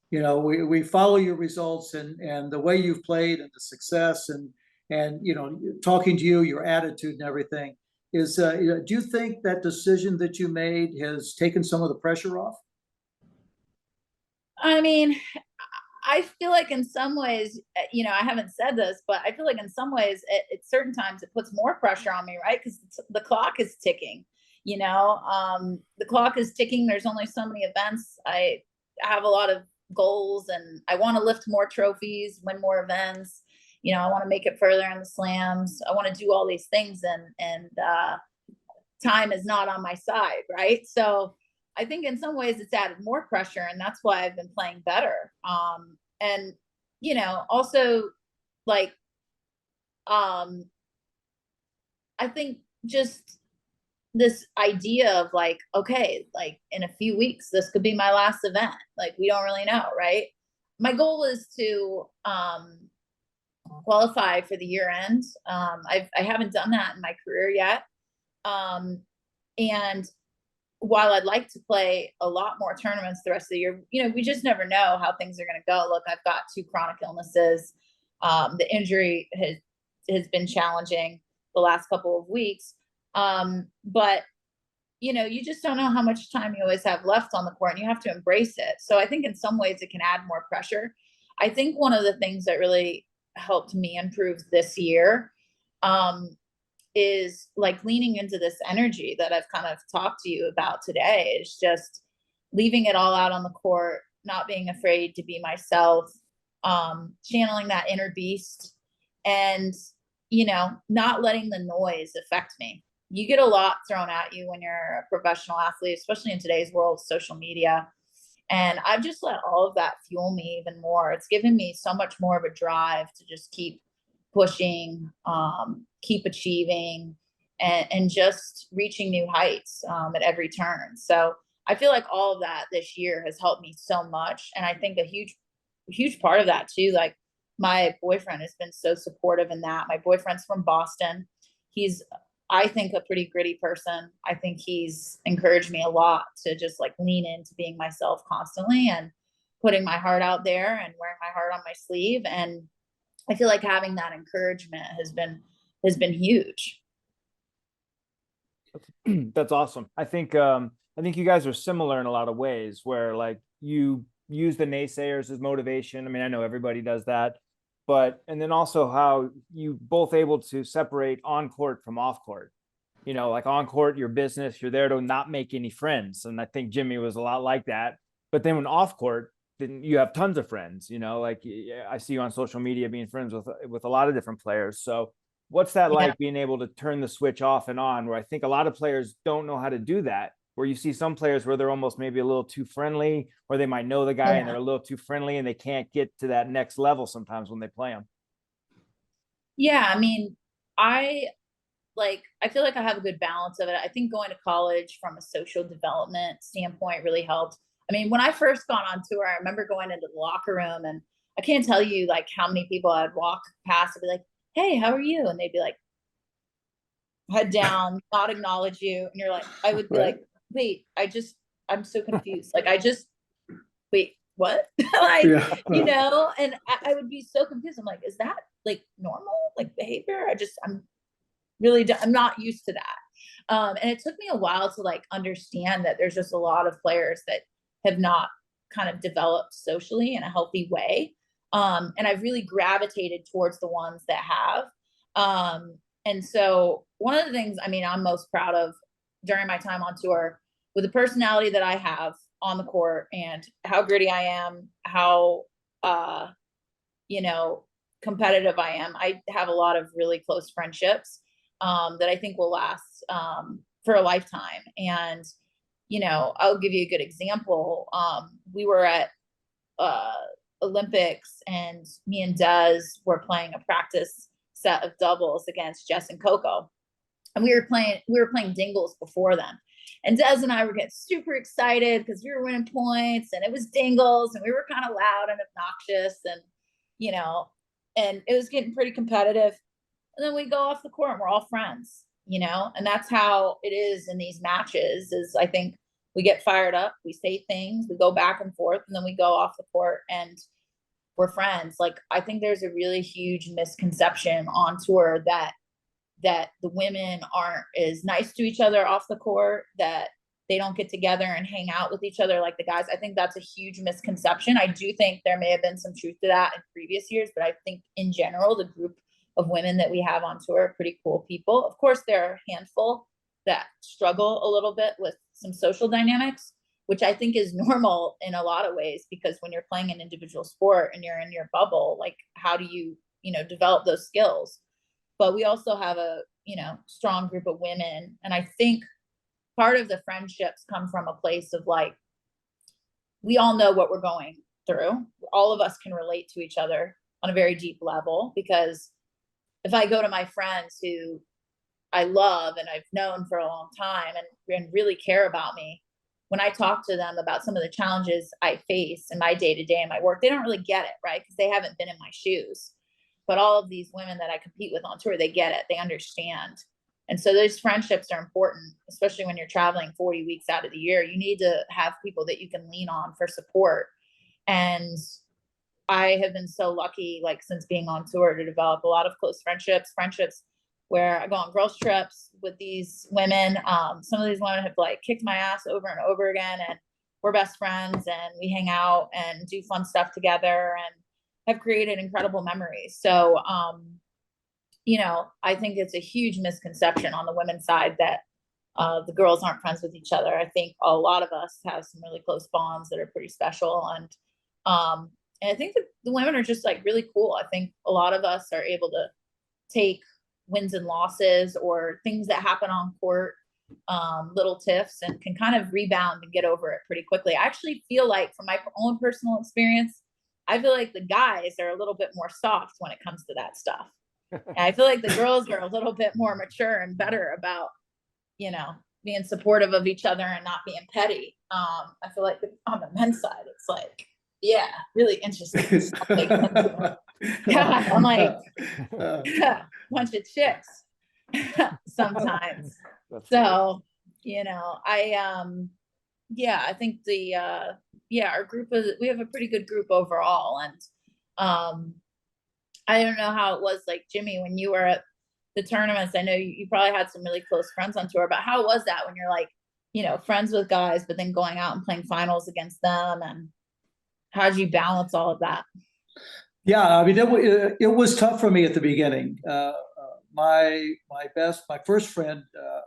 You know, we follow your results and the way you've played and the success and you know, talking to you, your attitude and everything is, do you think that decision that you made has taken some of the pressure off? I mean, I feel like in some ways, I haven't said this, but I feel like in some ways, at certain times, it puts more pressure on me, right? Because the clock is ticking. The clock is ticking. There's only so many events. I have a lot of goals, and I want to lift more trophies, win more events. I want to make it further in the slams. I want to do all these things, and time is not on my side, right? So I think in some ways it's added more pressure, and that's why I've been playing better. And also like, I think just this idea of like, okay, like in a few weeks, this could be my last event. Like, we don't really know, right? My goal is to qualify for the year end. I haven't done that in my career yet. And while I'd like to play a lot more tournaments the rest of the year, we just never know how things are going to go. Look, I've got 2 chronic illnesses. The injury has been challenging the last couple of weeks. But you just don't know how much time you always have left on the court, and you have to embrace it. So I think in some ways it can add more pressure. I think one of the things that really helped me improve this year, is like leaning into this energy that I've kind of talked to you about today. Is just leaving it all out on the court, not being afraid to be myself, channeling that inner beast, and not letting the noise affect me. You get a lot thrown at you when you're a professional athlete, especially in today's world, social media. And I've just let all of that fuel me even more. It's given me so much more of a drive to just keep pushing, keep achieving, and just reaching new heights at every turn. So I feel like all of that this year has helped me so much. And I think a huge part of that too, like my boyfriend has been so supportive in that. My boyfriend's from Boston. He's, I think, a pretty gritty person. I think he's encouraged me a lot to just like lean into being myself constantly and putting my heart out there and wearing my heart on my sleeve. And I feel like having that encouragement has been huge. That's awesome. I think you guys are similar in a lot of ways, where like you use the naysayers as motivation. I mean, I know everybody does that, and then also how you both able to separate on court from off court. Like on court, your business, you're there to not make any friends. And I think Jimmy was a lot like that. But then when off court, then you have tons of friends, like I see you on social media being friends with a lot of different players. So what's that like, being able to turn the switch off and on, where I think a lot of players don't know how to do that, where you see some players where they're almost maybe a little too friendly, or they might know the guy and they're a little too friendly and they can't get to that next level sometimes when they play them. Yeah. I mean, I feel like I have a good balance of it. I think going to college from a social development standpoint really helped. I mean, when I first got on tour, I remember going into the locker room, and I can't tell you like how many people I'd walk past and be like, "Hey, how are you?" And they'd be like, head down, not acknowledge you. And you're like, I would be like, wait, I'm so confused. Like, wait, what? Like, and I would be so confused. I'm like, is that like normal, like behavior? I'm not used to that. And it took me a while to like understand that there's just a lot of players that have not kind of developed socially in a healthy way. And I've really gravitated towards the ones that have. And so one of the things, I mean, I'm most proud of during my time on tour, with the personality that I have on the court and how gritty I am, how, competitive I am. I have a lot of really close friendships that I think will last for a lifetime. And, I'll give you a good example. We were at Olympics, and me and Des were playing a practice set of doubles against Jess and Coco. And we were playing dingles before then. And Des and I were getting super excited because we were winning points, and it was dingles, and we were kind of loud and obnoxious, and, and it was getting pretty competitive. and then we go off the court and we're all friends, you know, and that's how it is in these matches. Is I think we get fired up, we say things, we go back and forth, and then we go off the court and we're friends. Like, I think there's a really huge misconception on tour that the women aren't as nice to each other off the court, that they don't get together and hang out with each other like the guys. I think that's a huge misconception. I do think there may have been some truth to that in previous years, but I think in general, the group of women that we have on tour are pretty cool people. Of course, there are a handful that struggle a little bit with some social dynamics, which I think is normal in a lot of ways, because when you're playing an individual sport and you're in your bubble, like, how do you, you know, develop those skills? But we also have a, you know, strong group of women. And I think part of the friendships come from a place of like, we all know what we're going through. All of us can relate to each other on a very deep level, because if I go to my friends who I love and I've known for a long time and really care about me, when I talk to them about some of the challenges I face in my day-to-day in my work, they don't really get it, right? Because they haven't been in my shoes. But all of these women that I compete with on tour, they get it, they understand. And so those friendships are important, especially when you're traveling 40 weeks out of the year. You need to have people that you can lean on for support. And I have been so lucky, like, since being on tour, to develop a lot of close friendships where I go on girls trips with these women. Some of these women have like kicked my ass over and over again, and we're best friends, and we hang out and do fun stuff together and have created incredible memories. So, you know, I think it's a huge misconception on the women's side that the girls aren't friends with each other. I think a lot of us have some really close bonds that are pretty special. And I think that the women are just like really cool. I think a lot of us are able to take wins and losses or things that happen on court, little tiffs, and can kind of rebound and get over it pretty quickly. I actually feel like, from my own personal experience, I feel like the guys are a little bit more soft when it comes to that stuff. And I feel like the girls are a little bit more mature and better about, you know, being supportive of each other and not being petty. I feel like on the men's side, it's like, yeah, really interesting stuff. God, I'm like, bunch of chicks sometimes. So, you know, I think our group we have a pretty good group overall. And I don't know how it was, like, Jimmy, when you were at the tournaments. I know you probably had some really close friends on tour, but how was that when you're like, you know, friends with guys, but then going out and playing finals against them? And how did you balance all of that? Yeah, I mean, it was tough for me at the beginning. My first friend,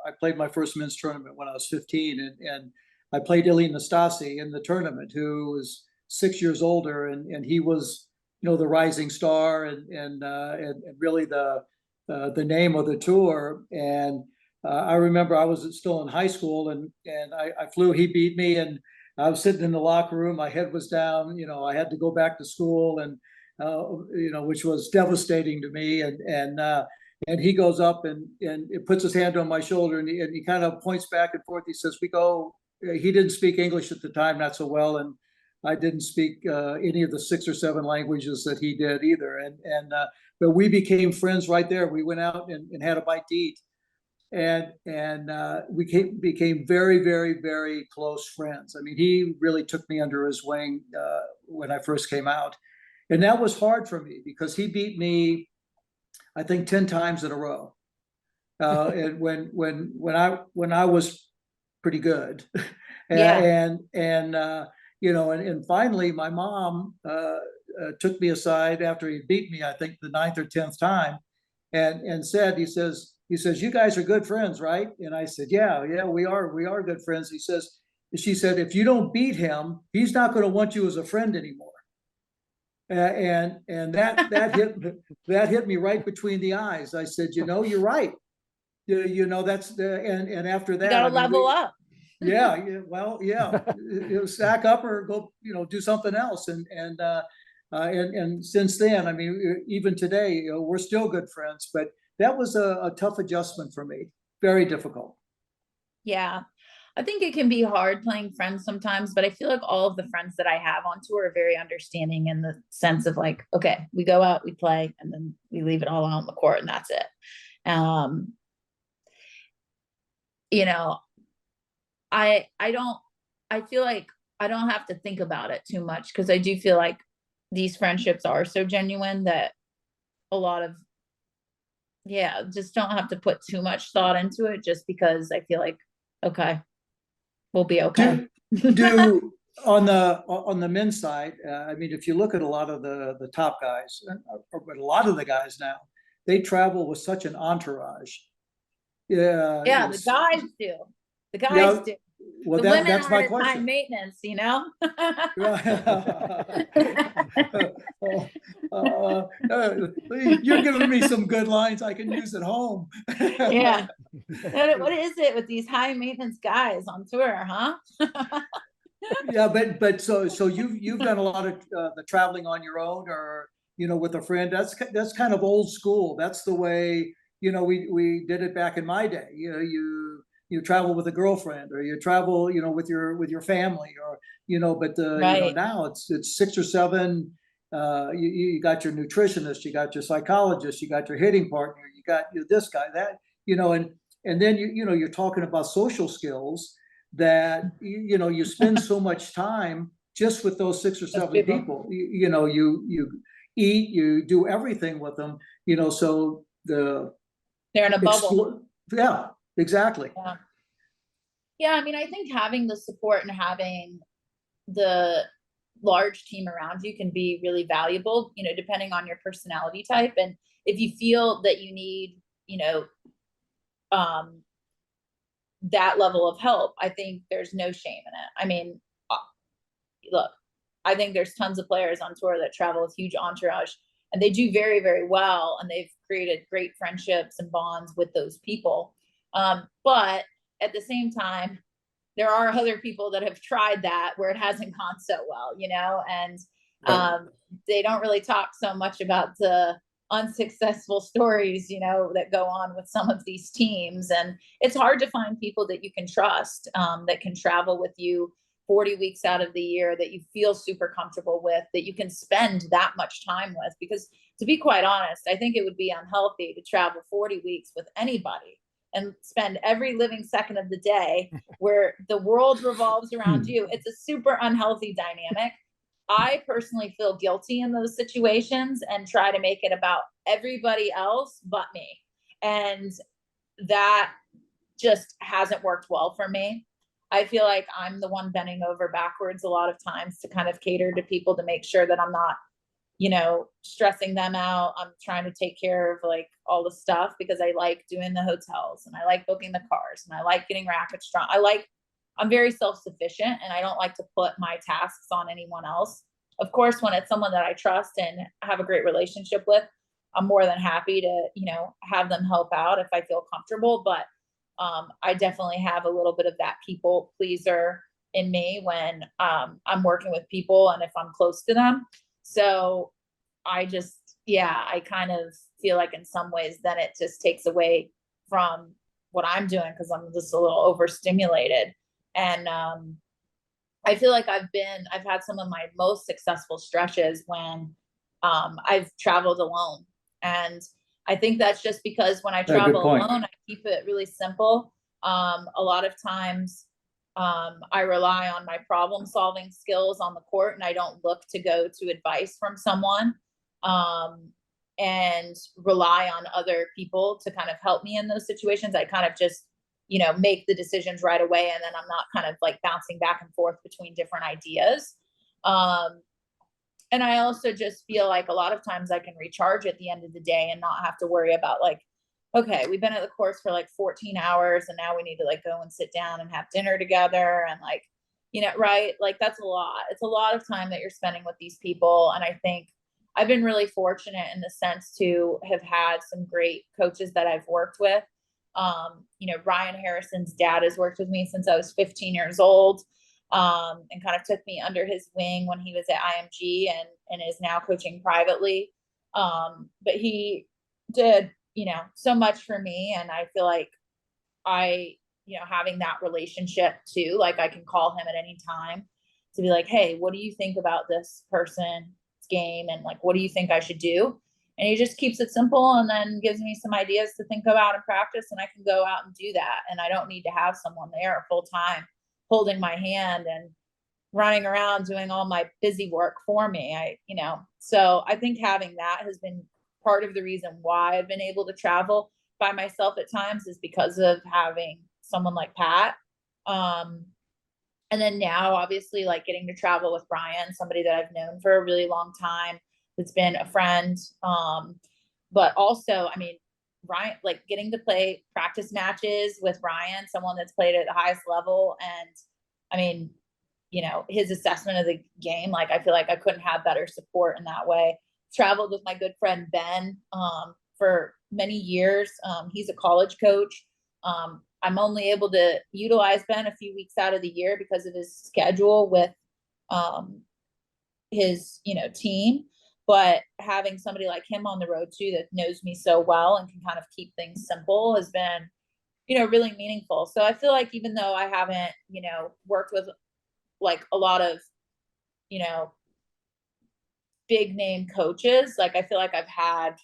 I played my first men's tournament when I was 15, and I played Ilie Nastase in the tournament, who was 6 years older, and he was, you know, the rising star and really the name of the tour. And I remember I was still in high school, and I flew. He beat me, and I was sitting in the locker room. My head was down. You know, I had to go back to school, and you know, which was devastating to me. And he goes up and it puts his hand on my shoulder, and he kind of points back and forth. He says, "We go." He didn't speak English at the time, not so well, and I didn't speak any of the 6 or 7 languages that he did either. But we became friends right there. We went out and had a bite to eat, and we became very, very, very close friends. I mean, he really took me under his wing when I first came out, and that was hard for me because he beat me, I think, 10 times in a row. And when I was pretty good, and you know, and finally, my mom took me aside after he beat me, I think the 9th or 10th time, and said, he says, "You guys are good friends, right?" And I said, "Yeah, we are good friends." She said, "If you don't beat him, he's not going to want you as a friend anymore." And that hit me right between the eyes. I said, "You know, you're right. You know, that's the and after that, You gotta level up." Yeah, stack up or go, you know, do something else. And since then, I mean, even today, you know, we're still good friends. But that was a tough adjustment for me. Very difficult. Yeah. I think it can be hard playing friends sometimes, but I feel like all of the friends that I have on tour are very understanding, in the sense of like, okay, we go out, we play, and then we leave it all out on the court, and that's it. Um, you know, I don't, I feel like I don't have to think about it too much, because I do feel like these friendships are so genuine that a lot of, yeah, just don't have to put too much thought into it, just because I feel like, okay, we'll be okay. Do on the men's side, I mean, if you look at a lot of the top guys, but a lot of the guys now, they travel with such an entourage. Yeah, Yeah, the it's, guys do. The guys yeah. do. Well, The women that's my aren't as high question. maintenance, you know? You're giving me some good lines I can use at home. Yeah. What is it with these high maintenance guys on tour, huh? Yeah, but so you've done a lot of the traveling on your own, or with a friend. That's kind of old school. That's the way we did it back in my day. You travel with a girlfriend, or you travel with your family, or But Right. now it's 6 or 7. You got your nutritionist, you got your psychologist, you got your hitting partner, you got this guy, that, and then you're talking about social skills that you spend so much time just with those six or Those seven people. people. You eat, you do everything with them. So the They're in a bubble. yeah, exactly. Yeah. Yeah, I mean, I think having the support and having the large team around you can be really valuable, depending on your personality type. And if you feel that you need, um, that level of help, I think there's no shame in it. I mean, look, I think there's tons of players on tour that travel with huge entourage, and they do very, very well, and they've created great friendships and bonds with those people. But at the same time, there are other people that have tried that where it hasn't gone so well, and Right. they don't really talk so much about the unsuccessful stories, that go on with some of these teams. And it's hard to find people that you can trust, that can travel with you 40 weeks out of the year, that you feel super comfortable with, that you can spend that much time with. Because to be quite honest, I think it would be unhealthy to travel 40 weeks with anybody and spend every living second of the day where the world revolves around you. It's a super unhealthy dynamic. I personally feel guilty in those situations and try to make it about everybody else but me. And that just hasn't worked well for me. I feel like I'm the one bending over backwards a lot of times to kind of cater to people, to make sure that I'm not, stressing them out. I'm trying to take care of like all the stuff, because I like doing the hotels, and I like booking the cars, and I like getting rackets strong. I'm very self-sufficient, and I don't like to put my tasks on anyone else. Of course, when it's someone that I trust and have a great relationship with, I'm more than happy to, have them help out if I feel comfortable. But I definitely have a little bit of that people pleaser in me when I'm working with people and if I'm close to them. So I kind of feel like in some ways then it just takes away from what I'm doing, because I'm just a little overstimulated. And I feel like I've had some of my most successful stretches when I've traveled alone. And I think that's just because when I Yeah, good travel point. alone, I keep it really simple. A lot of times, I rely on my problem solving skills on the court, and I don't look to go to advice from someone, and rely on other people to kind of help me in those situations. I kind of just, make the decisions right away. And then I'm not kind of like bouncing back and forth between different ideas. And I also just feel like a lot of times I can recharge at the end of the day and not have to worry about like, okay, we've been at the course for like 14 hours and now we need to like go and sit down and have dinner together and like, right? Like that's a lot. It's a lot of time that you're spending with these people. And I think I've been really fortunate in the sense to have had some great coaches that I've worked with. Ryan Harrison's dad has worked with me since I was 15 years old. And kind of took me under his wing when he was at IMG and is now coaching privately. But he did, so much for me. And I feel like having that relationship too, like I can call him at any time to be like, hey, what do you think about this person's game? And like, what do you think I should do? And he just keeps it simple and then gives me some ideas to think about and practice, and I can go out and do that. And I don't need to have someone there full time holding my hand and running around doing all my busy work for me. So I think having that has been part of the reason why I've been able to travel by myself at times, is because of having someone like Pat. And then now, obviously, like getting to travel with Brian, somebody that I've known for a really long time, that's been a friend. But also, I mean, Ryan, like getting to play practice matches with Ryan, someone that's played at the highest level. And I mean, his assessment of the game, like, I feel like I couldn't have better support in that way. Traveled with my good friend Ben for many years. He's a college coach. I'm only able to utilize Ben a few weeks out of the year because of his schedule with his team. But having somebody like him on the road too, that knows me so well and can kind of keep things simple, has been really meaningful. So I feel like even though I haven't worked with like a lot of big name coaches, like I feel like I've had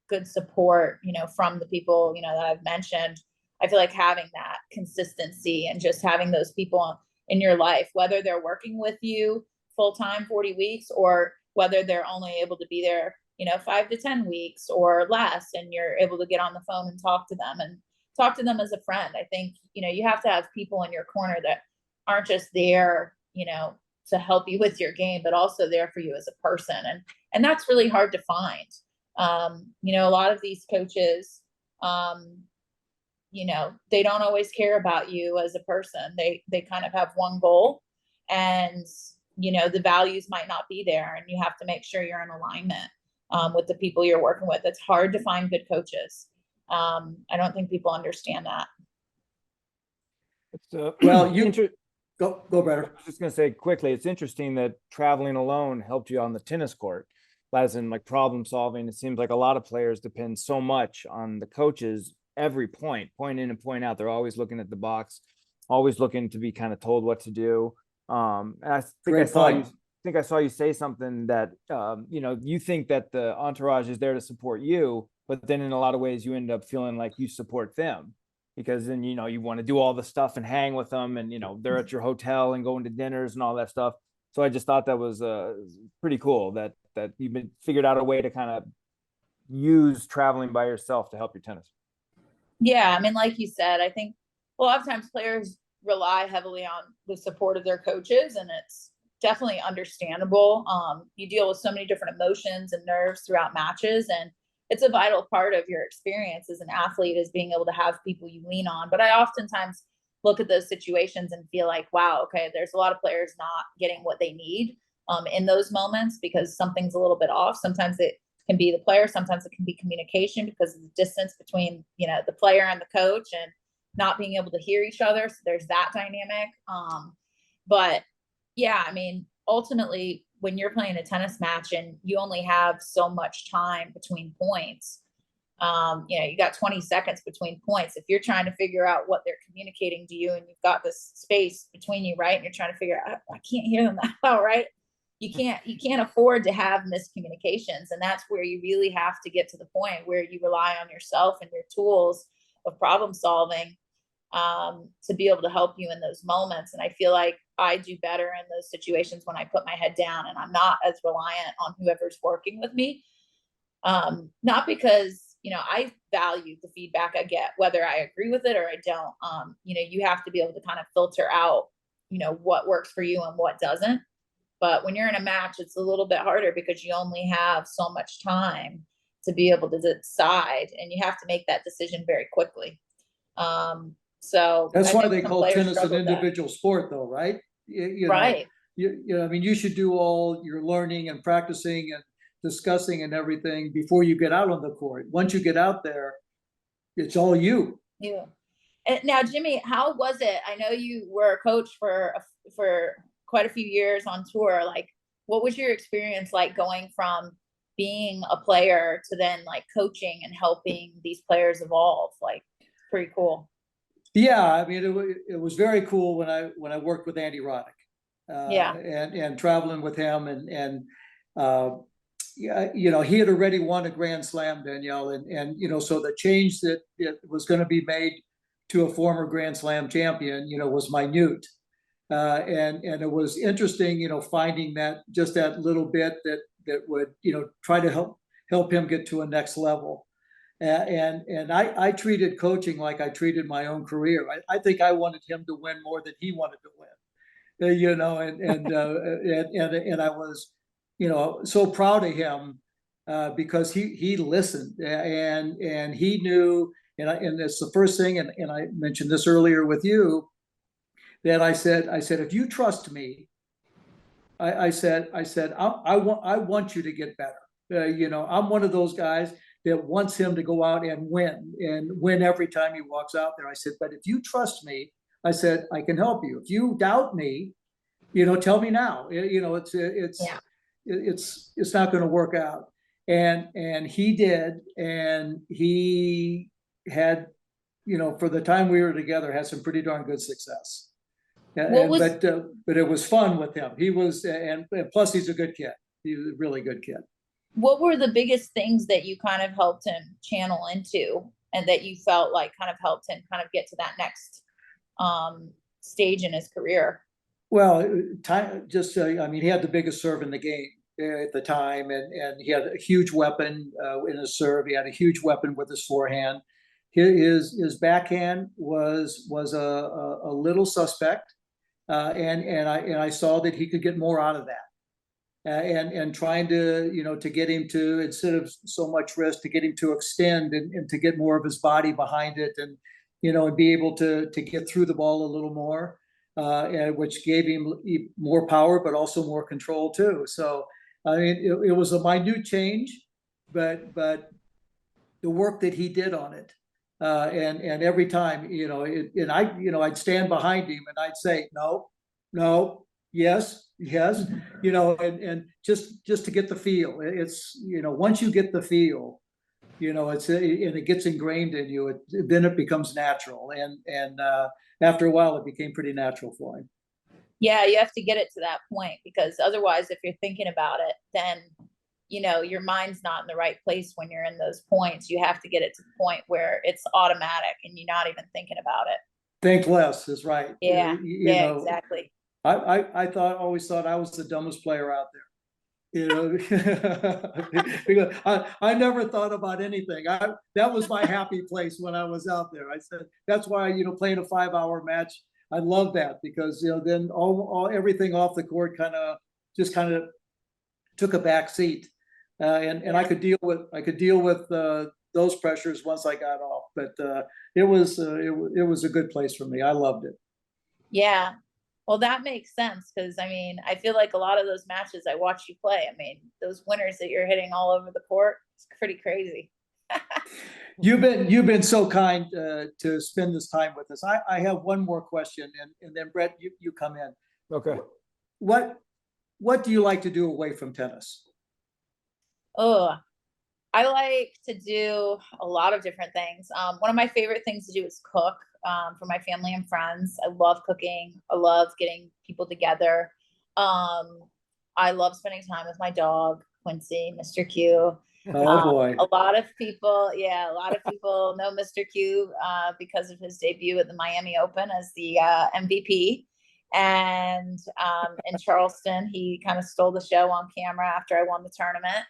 good support from the people that I've mentioned. I feel like having that consistency and just having those people in your life, whether they're working with you full time 40 weeks or whether they're only able to be there 5 to 10 weeks or less, and you're able to get on the phone and talk to them as a friend. I think you have to have people in your corner that aren't just there to help you with your game, but also there for you as a person. And that's really hard to find. A lot of these coaches, they don't always care about you as a person. They kind of have one goal, and the values might not be there, and you have to make sure you're in alignment with the people you're working with. It's hard to find good coaches. I don't think people understand that. Go, Brett. I was just going to say quickly, it's interesting that traveling alone helped you on the tennis court, as in like problem solving. It seems like a lot of players depend so much on the coaches every point in and point out. They're always looking at the box, always looking to be kind of told what to do. And I think I saw you say something that, you think that the entourage is there to support you, but then in a lot of ways you end up feeling like you support them, because then, you want to do all the stuff and hang with them, and, they're at your hotel and going to dinners and all that stuff. So I just thought that was pretty cool that you've been figured out a way to kind of use traveling by yourself to help your tennis. Yeah. I mean, like you said, I think a lot of times players rely heavily on the support of their coaches, and it's definitely understandable. You deal with so many different emotions and nerves throughout matches, and it's a vital part of your experience as an athlete, is being able to have people you lean on. But I oftentimes look at those situations and feel like, wow, okay, there's a lot of players not getting what they need in those moments because something's a little bit off. Sometimes it can be the player, sometimes it can be communication because of the distance between, the player and the coach, and not being able to hear each other. So there's that dynamic. But yeah, I mean, ultimately, when you're playing a tennis match and you only have so much time between points, you got 20 seconds between points. If you're trying to figure out what they're communicating to you and you've got this space between you, right, and you're trying to figure out, I can't hear them that well, right? You can't afford to have miscommunications. And that's where you really have to get to the point where you rely on yourself and your tools of problem solving to be able to help you in those moments. And I feel like I do better in those situations when I put my head down and I'm not as reliant on whoever's working with me. Not because, I value the feedback I get, whether I agree with it or I don't. You have to be able to kind of filter out, what works for you and what doesn't. But when you're in a match, it's a little bit harder because you only have so much time to be able to decide, and you have to make that decision very quickly. So that's why they call tennis an individual sport, though, right? Right. I mean, you should do all your learning and practicing and discussing and everything before you get out on the court. Once you get out there, it's all you. Yeah. And now, Jimmy, how was it? I know you were a coach for quite a few years on tour. Like, what was your experience like going from being a player to then like coaching and helping these players evolve? Like, pretty cool. Yeah, I mean, it was very cool when I worked with Andy Roddick. And traveling with him and yeah, you know, he had already won a Grand Slam, Danielle, and you know, so the change that it was going to be made to a former Grand Slam champion, you know, was minute. And it was interesting, you know, finding that just that little bit that would, you know, try to help him get to a next level. And I treated coaching like I treated my own career. I think I wanted him to win more than he wanted to win. You know, and I was, you know, so proud of him because he listened and he knew, and it's the first thing, and I mentioned this earlier with you, that I said, if you trust me, I said, I want you to get better. You know, I'm one of those guys that wants him to go out and win every time he walks out there. I said, but if you trust me, I said, I can help you. If you doubt me, you know, tell me now. You know, Yeah. it's not going to work out. And he did, and he had, you know, for the time we were together, had some pretty darn good success. What was But it was fun with him. He was, and plus he's a good kid. He's a really good kid. what were the biggest things that you kind of helped him channel into, and that you felt like kind of helped him kind of get to that next stage in his career? Well, time just I mean, he had the biggest serve in the game at the time, and he had a huge weapon in his serve. He had a huge weapon with his forehand. His backhand was a little suspect, and I saw that he could get more out of that. And trying to, you know, to get him to, instead of so much risk, to get him to extend and to get more of his body behind it, and, you know, and be able to get through the ball a little more, and which gave him more power, but also more control too. So, I mean, it was a minute change, but the work that he did on it, and every time, you know, and I, you know, I'd stand behind him and I'd say, no, no, yes, you know, and just to get the feel. It's, you know, once you get the feel, you know, and it gets ingrained in you, then it becomes natural. And after a while, it became pretty natural for him. Yeah, you have to get it to that point, because otherwise, if you're thinking about it, then, you know, your mind's not in the right place when you're in those points. You have to get it to the point where it's automatic and you're not even thinking about it. Think less is right. Yeah, You yeah, know, exactly. I always thought I was the dumbest player out there. You know, because I never thought about anything. That was my happy place when I was out there. I said, that's why, you know, playing a 5-hour match, I love that, because, you know, then everything off the court kind of took a back seat. And I could deal with those pressures once I got off. But it was a good place for me. I loved it. Yeah. Well, that makes sense, because I mean, I feel like a lot of those matches I watch you play, I mean, those winners that you're hitting all over the court, it's pretty crazy. You've been so kind to spend this time with us. I have one more question, and then Brett, you come in. Okay. What do you like to do away from tennis? Oh, I like to do a lot of different things. One of my favorite things to do is cook for my family and friends. I love cooking. I love getting people together. I love spending time with my dog, Quincy, Mr. Q. Oh boy. A lot of people know Mr. Q because of his debut at the Miami Open as the MVP. And in Charleston, he kind of stole the show on camera after I won the tournament.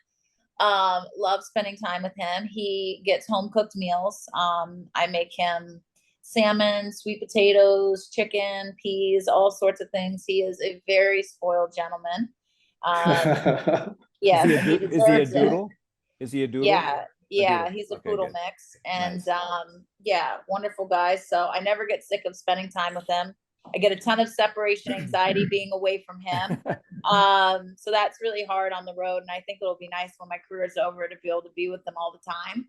Love spending time with him. He gets home cooked meals. I make him salmon, sweet potatoes, chicken, peas, all sorts of things. He is a very spoiled gentleman. Yeah, Is he a doodle? Is he a doodle? Yeah, he's a Okay, poodle good. mix. And Nice. yeah, wonderful guy. So I never get sick of spending time with him. I get a ton of separation anxiety being away from him. So that's really hard on the road. And I think it'll be nice when my career is over to be able to be with them all the time.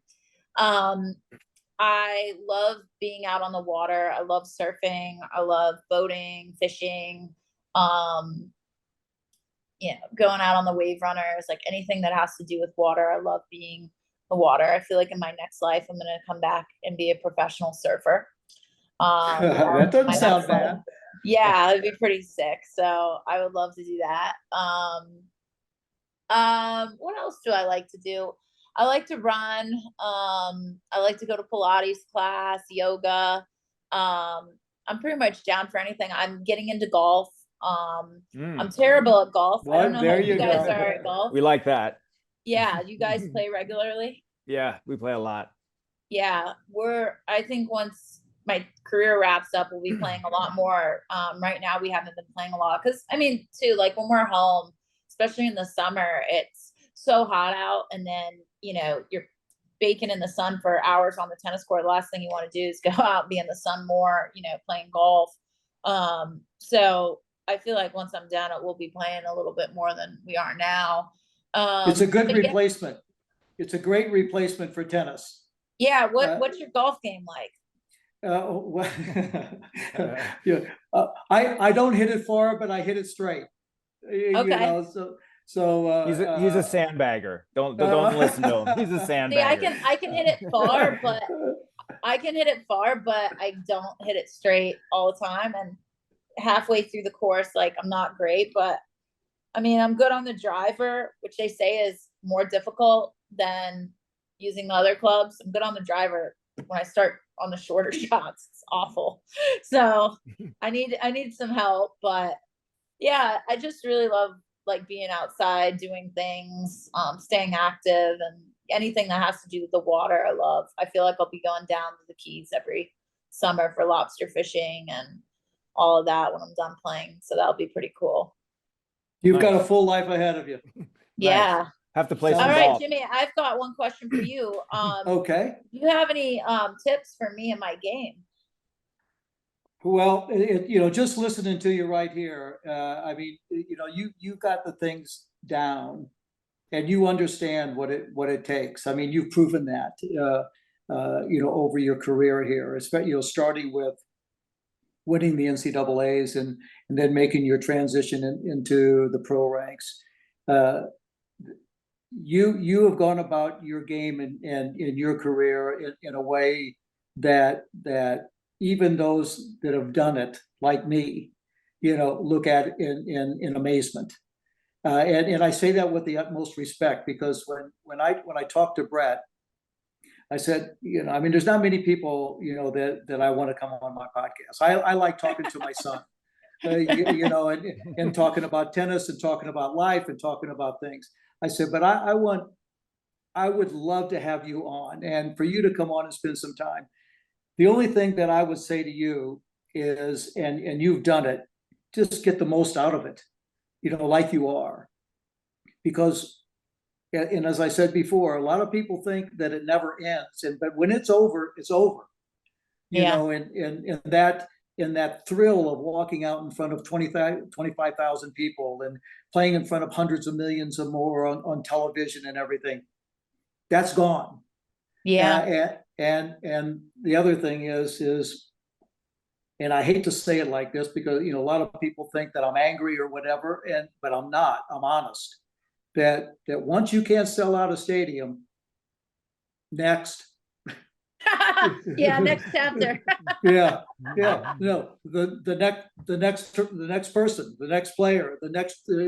I love being out on the water. I love surfing. I love boating, fishing, you know, going out on the wave runners, like anything that has to do with water. I love being the water. I feel like in my next life, I'm going to come back and be a professional surfer. That doesn't sound bad. Yeah, it'd be pretty sick. So I would love to do that. What else do I like to do? I like to run. I like to go to Pilates class, yoga. I'm pretty much down for anything. I'm getting into golf. I'm terrible at golf. I don't Well, know there how you you guys go. are at golf. We like that. Yeah, you guys play regularly. Yeah, we play a lot. Yeah, I think once my career wraps up, we'll be playing a lot more. Right now we haven't been playing a lot because I mean, too, like when we're home, especially in the summer, it's so hot out, and then you're baking in the sun for hours on the tennis court. The last thing you want to do is go out and be in the sun more, playing golf. So I feel like once I'm done, it will be playing a little bit more than we are now. It's a good But yeah, replacement. It's a great replacement for tennis. yeah. What's your golf game like? Well, yeah, I don't hit it far, but I hit it straight. You Okay. know, so He's a sandbagger. Don't listen to him. He's a See, sandbagger. I can hit it far, but I don't hit it straight all the time. And halfway through the course, like I'm not great, but I mean, I'm good on the driver, which they say is more difficult than using the other clubs. I'm good on the driver. When I start on the shorter shots, it's awful. So I need some help, but yeah, I just really love like being outside, doing things, staying active, and anything that has to do with the water. I love. I feel like I'll be going down to the Keys every summer for lobster fishing and all of that when I'm done playing. So that'll be pretty cool. you've got a Nice. full life ahead of you. Yeah. Have to play All some All right, golf. Jimmy, I've got one question for you. Okay. Do you have any tips for me in my game? Well, just listening to you right here, I mean, you've got the things down, and you understand what it takes. I mean, you've proven that, over your career here, especially, starting with winning the NCAAs and then making your transition into the pro ranks. You have gone about your game and in your career in a way that even those that have done it, like me, look at it in amazement. And I say that with the utmost respect, because when I talked to Brett, I said, I mean, there's not many people, that I want to come on my podcast. I like talking to my son, and talking about tennis and talking about life and talking about things. I said, but I would love to have you on and for you to come on and spend some time. The only thing that I would say to you is, and you've done it, just get the most out of it, like you are. Because, and as I said before, a lot of people think that it never ends, but when it's over, it's over. And that thrill of walking out in front of 25,000 people and playing in front of hundreds of millions or more on television and everything, that's gone. Yeah. And the other thing is, and I hate to say it like this because, a lot of people think that I'm angry or whatever, but I'm not. I'm honest. That once you can't sell out a stadium, next. Yeah, next chapter. Yeah. No, the next person, the next player, the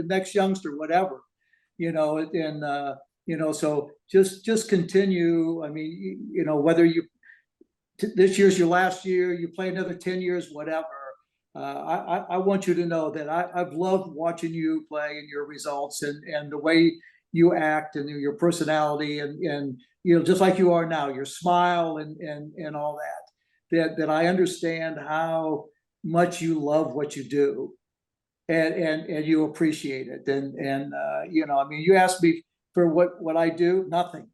next youngster, whatever, so just continue. I mean, whether this year's your last year, you play another 10 years, whatever. I want you to know that I've loved watching you play and your results and the way you act and your personality and just like you are now, your smile and all that I understand how much you love what you do and you appreciate it. And I mean, you asked me for what I do, nothing.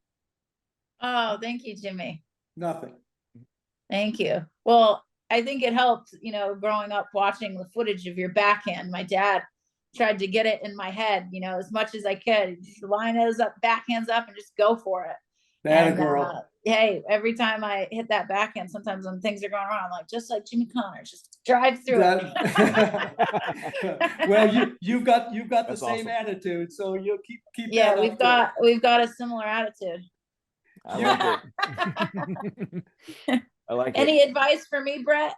Oh, thank you, Jimmy. Nothing. Thank you. Well, I think it helped, growing up watching the footage of your backhand. My dad tried to get it in my head, as much as I could. Just line those up, backhands up, and just go for it. That girl. Hey, every time I hit that backhand, sometimes when things are going wrong, I'm like, just like Jimmy Connors, just drive through it. Well, you've got the That's same awesome. attitude, so you'll keep Yeah, that we've got a similar attitude. I like it. I like it. Any advice for me, Brett?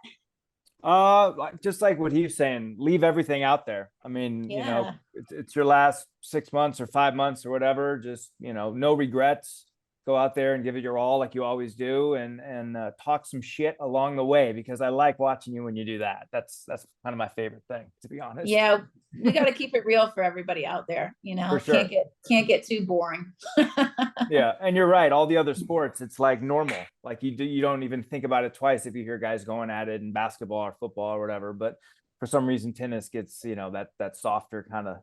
Just like what he was saying, leave everything out there. I mean, you know, Yeah. it's your last 6 months or 5 months or whatever. Just, you know, no regrets. Go out there and give it your all like you always do, and talk some shit along the way, because I like watching you when you do that. That's kind of my favorite thing, to be honest. Yeah, we got to keep it real for everybody out there. You know, For sure. can't get too boring. Yeah, and you're right. All the other sports, it's like normal. Like you don't even think about it twice if you hear guys going at it in basketball or football or whatever. But for some reason, tennis gets, you know, that softer kind of,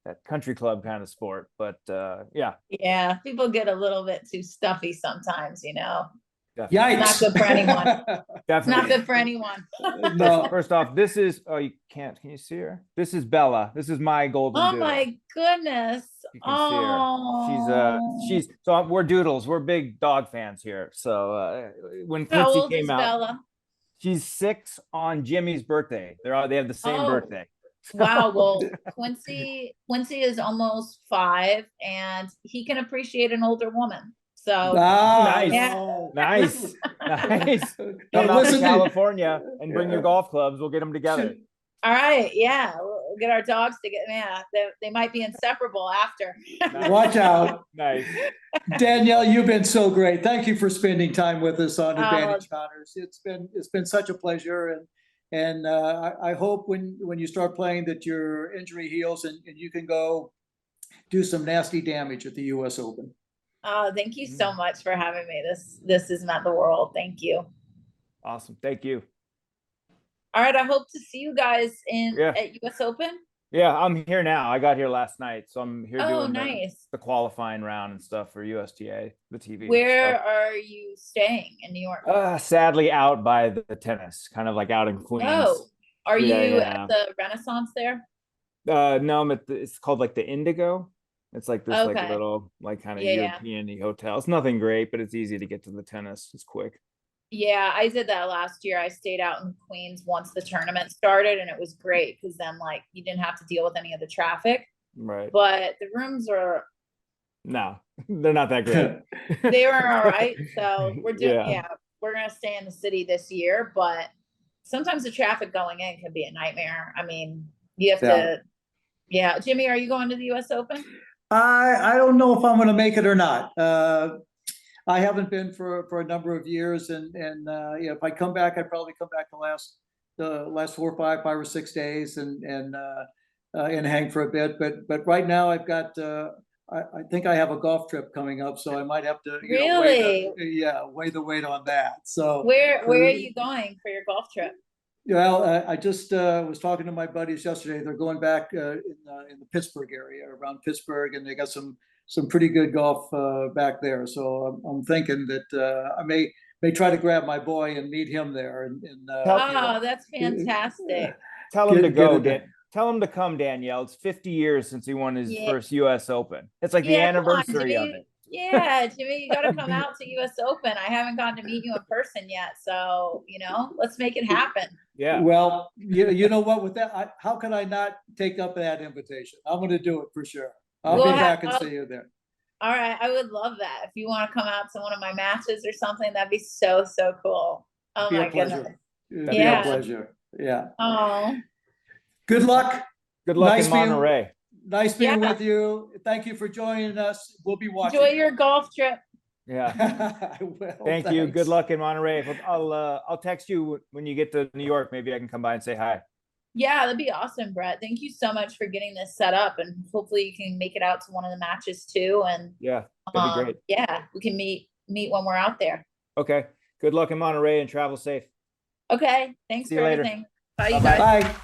that country club kind of sport. But yeah, Yeah, people get a little bit too stuffy sometimes, you know. definitely. Not good for anyone. Not Definitely. good for anyone. No, First off, this is, oh, you can't. Can you see her? This is Bella. This is my golden Oh doodle. my goodness. You can see her. Oh, She's so we're doodles. We're big dog fans here. So when how Quincy old is came out, Bella? she's 6 on Jimmy's birthday. They have the same Oh, birthday. wow. Well, Quincy is almost 5 and he can appreciate an older woman. So Nice. no. Nice. Nice. Hey, Come out to listen, California and bring your golf clubs. We'll get them together. all right, yeah, we'll get our dogs together. Yeah, they might be inseparable after. Nice. watch out. Nice. Danielle, you've been so great. Thank you for spending time with us on Oh. Advantage Hunters. It's been such a pleasure, and I hope when you start playing that your injury heals and you can go do some nasty damage at the U.S. Open. Oh, thank you so much for having me. This has meant the world. Thank you. Awesome. Thank you. All right, I hope to see you guys at US Open. Yeah, I'm here now. I got here last night, so I'm here Oh, doing nice. the qualifying round and stuff for USTA, the TV. Where are you staying in New York? Sadly out by the tennis, kind of like out in Queens. Oh, are you Yeah. at the Renaissance there? No, I'm at it's called like the Indigo. It's like this like Okay. little like kind of Yeah. European-y hotel. It's nothing great, but it's easy to get to the tennis. It's quick. Yeah, I did that last year. I stayed out in Queens once the tournament started, and it was great because then like you didn't have to deal with any of the traffic. Right. But the rooms are No, they're not that great. they were all right. So we're doing Yeah. we're gonna stay in the city this year, but sometimes the traffic going in can be a nightmare. I mean, you have to Jimmy, are you going to the US Open? I don't know if I'm going to make it or not. I haven't been for a number of years, and yeah, if I come back, I'd probably come back the last 4 or 5 or 6 days and hang for a bit. But right now I've got I think I have a golf trip coming up, so I might have to Really? weigh the weight on that. So Where are you going for your golf trip? well, I just was talking to my buddies yesterday. They're going back in the Pittsburgh area, around Pittsburgh, and they got some pretty good golf back there. So I'm thinking that I may try to grab my boy and meet him there. And Oh, that's fantastic. Tell him to Get go, it there. Tell him to come, Danielle. It's 50 years since he won his Yeah. first US Open. It's like the Yeah, come on, anniversary of Jimmy. it. Yeah, Jimmy, you got to come out to US Open. I haven't gotten to meet you in person yet, so let's make it happen. Yeah. Well, you know what? With that, how can I not take up that invitation? I'm going to do it for sure. I'll We'll be back and have- see you there. All right, I would love that. If you want to come out to one of my matches or something, that'd be so cool. Oh Be a my pleasure. goodness. It'd be Yeah. a pleasure. Yeah. Oh, Good luck. Good luck Nice in being- Monterey. Nice being Yeah. with you. Thank you for joining us. We'll be watching. enjoy your golf trip. Yeah. I will. Thank you. Thanks. Good luck in Monterey. I'll text you when you get to New York. Maybe I can come by and say hi. Yeah, that'd be awesome, Brett. Thank you so much for getting this set up, and hopefully you can make it out to one of the matches too. And Yeah, that'd be great. yeah, we can meet when we're out there. Okay. Good luck in Monterey and travel safe. Okay, thanks See for you later. everything. Bye, you Bye-bye. guys. Bye.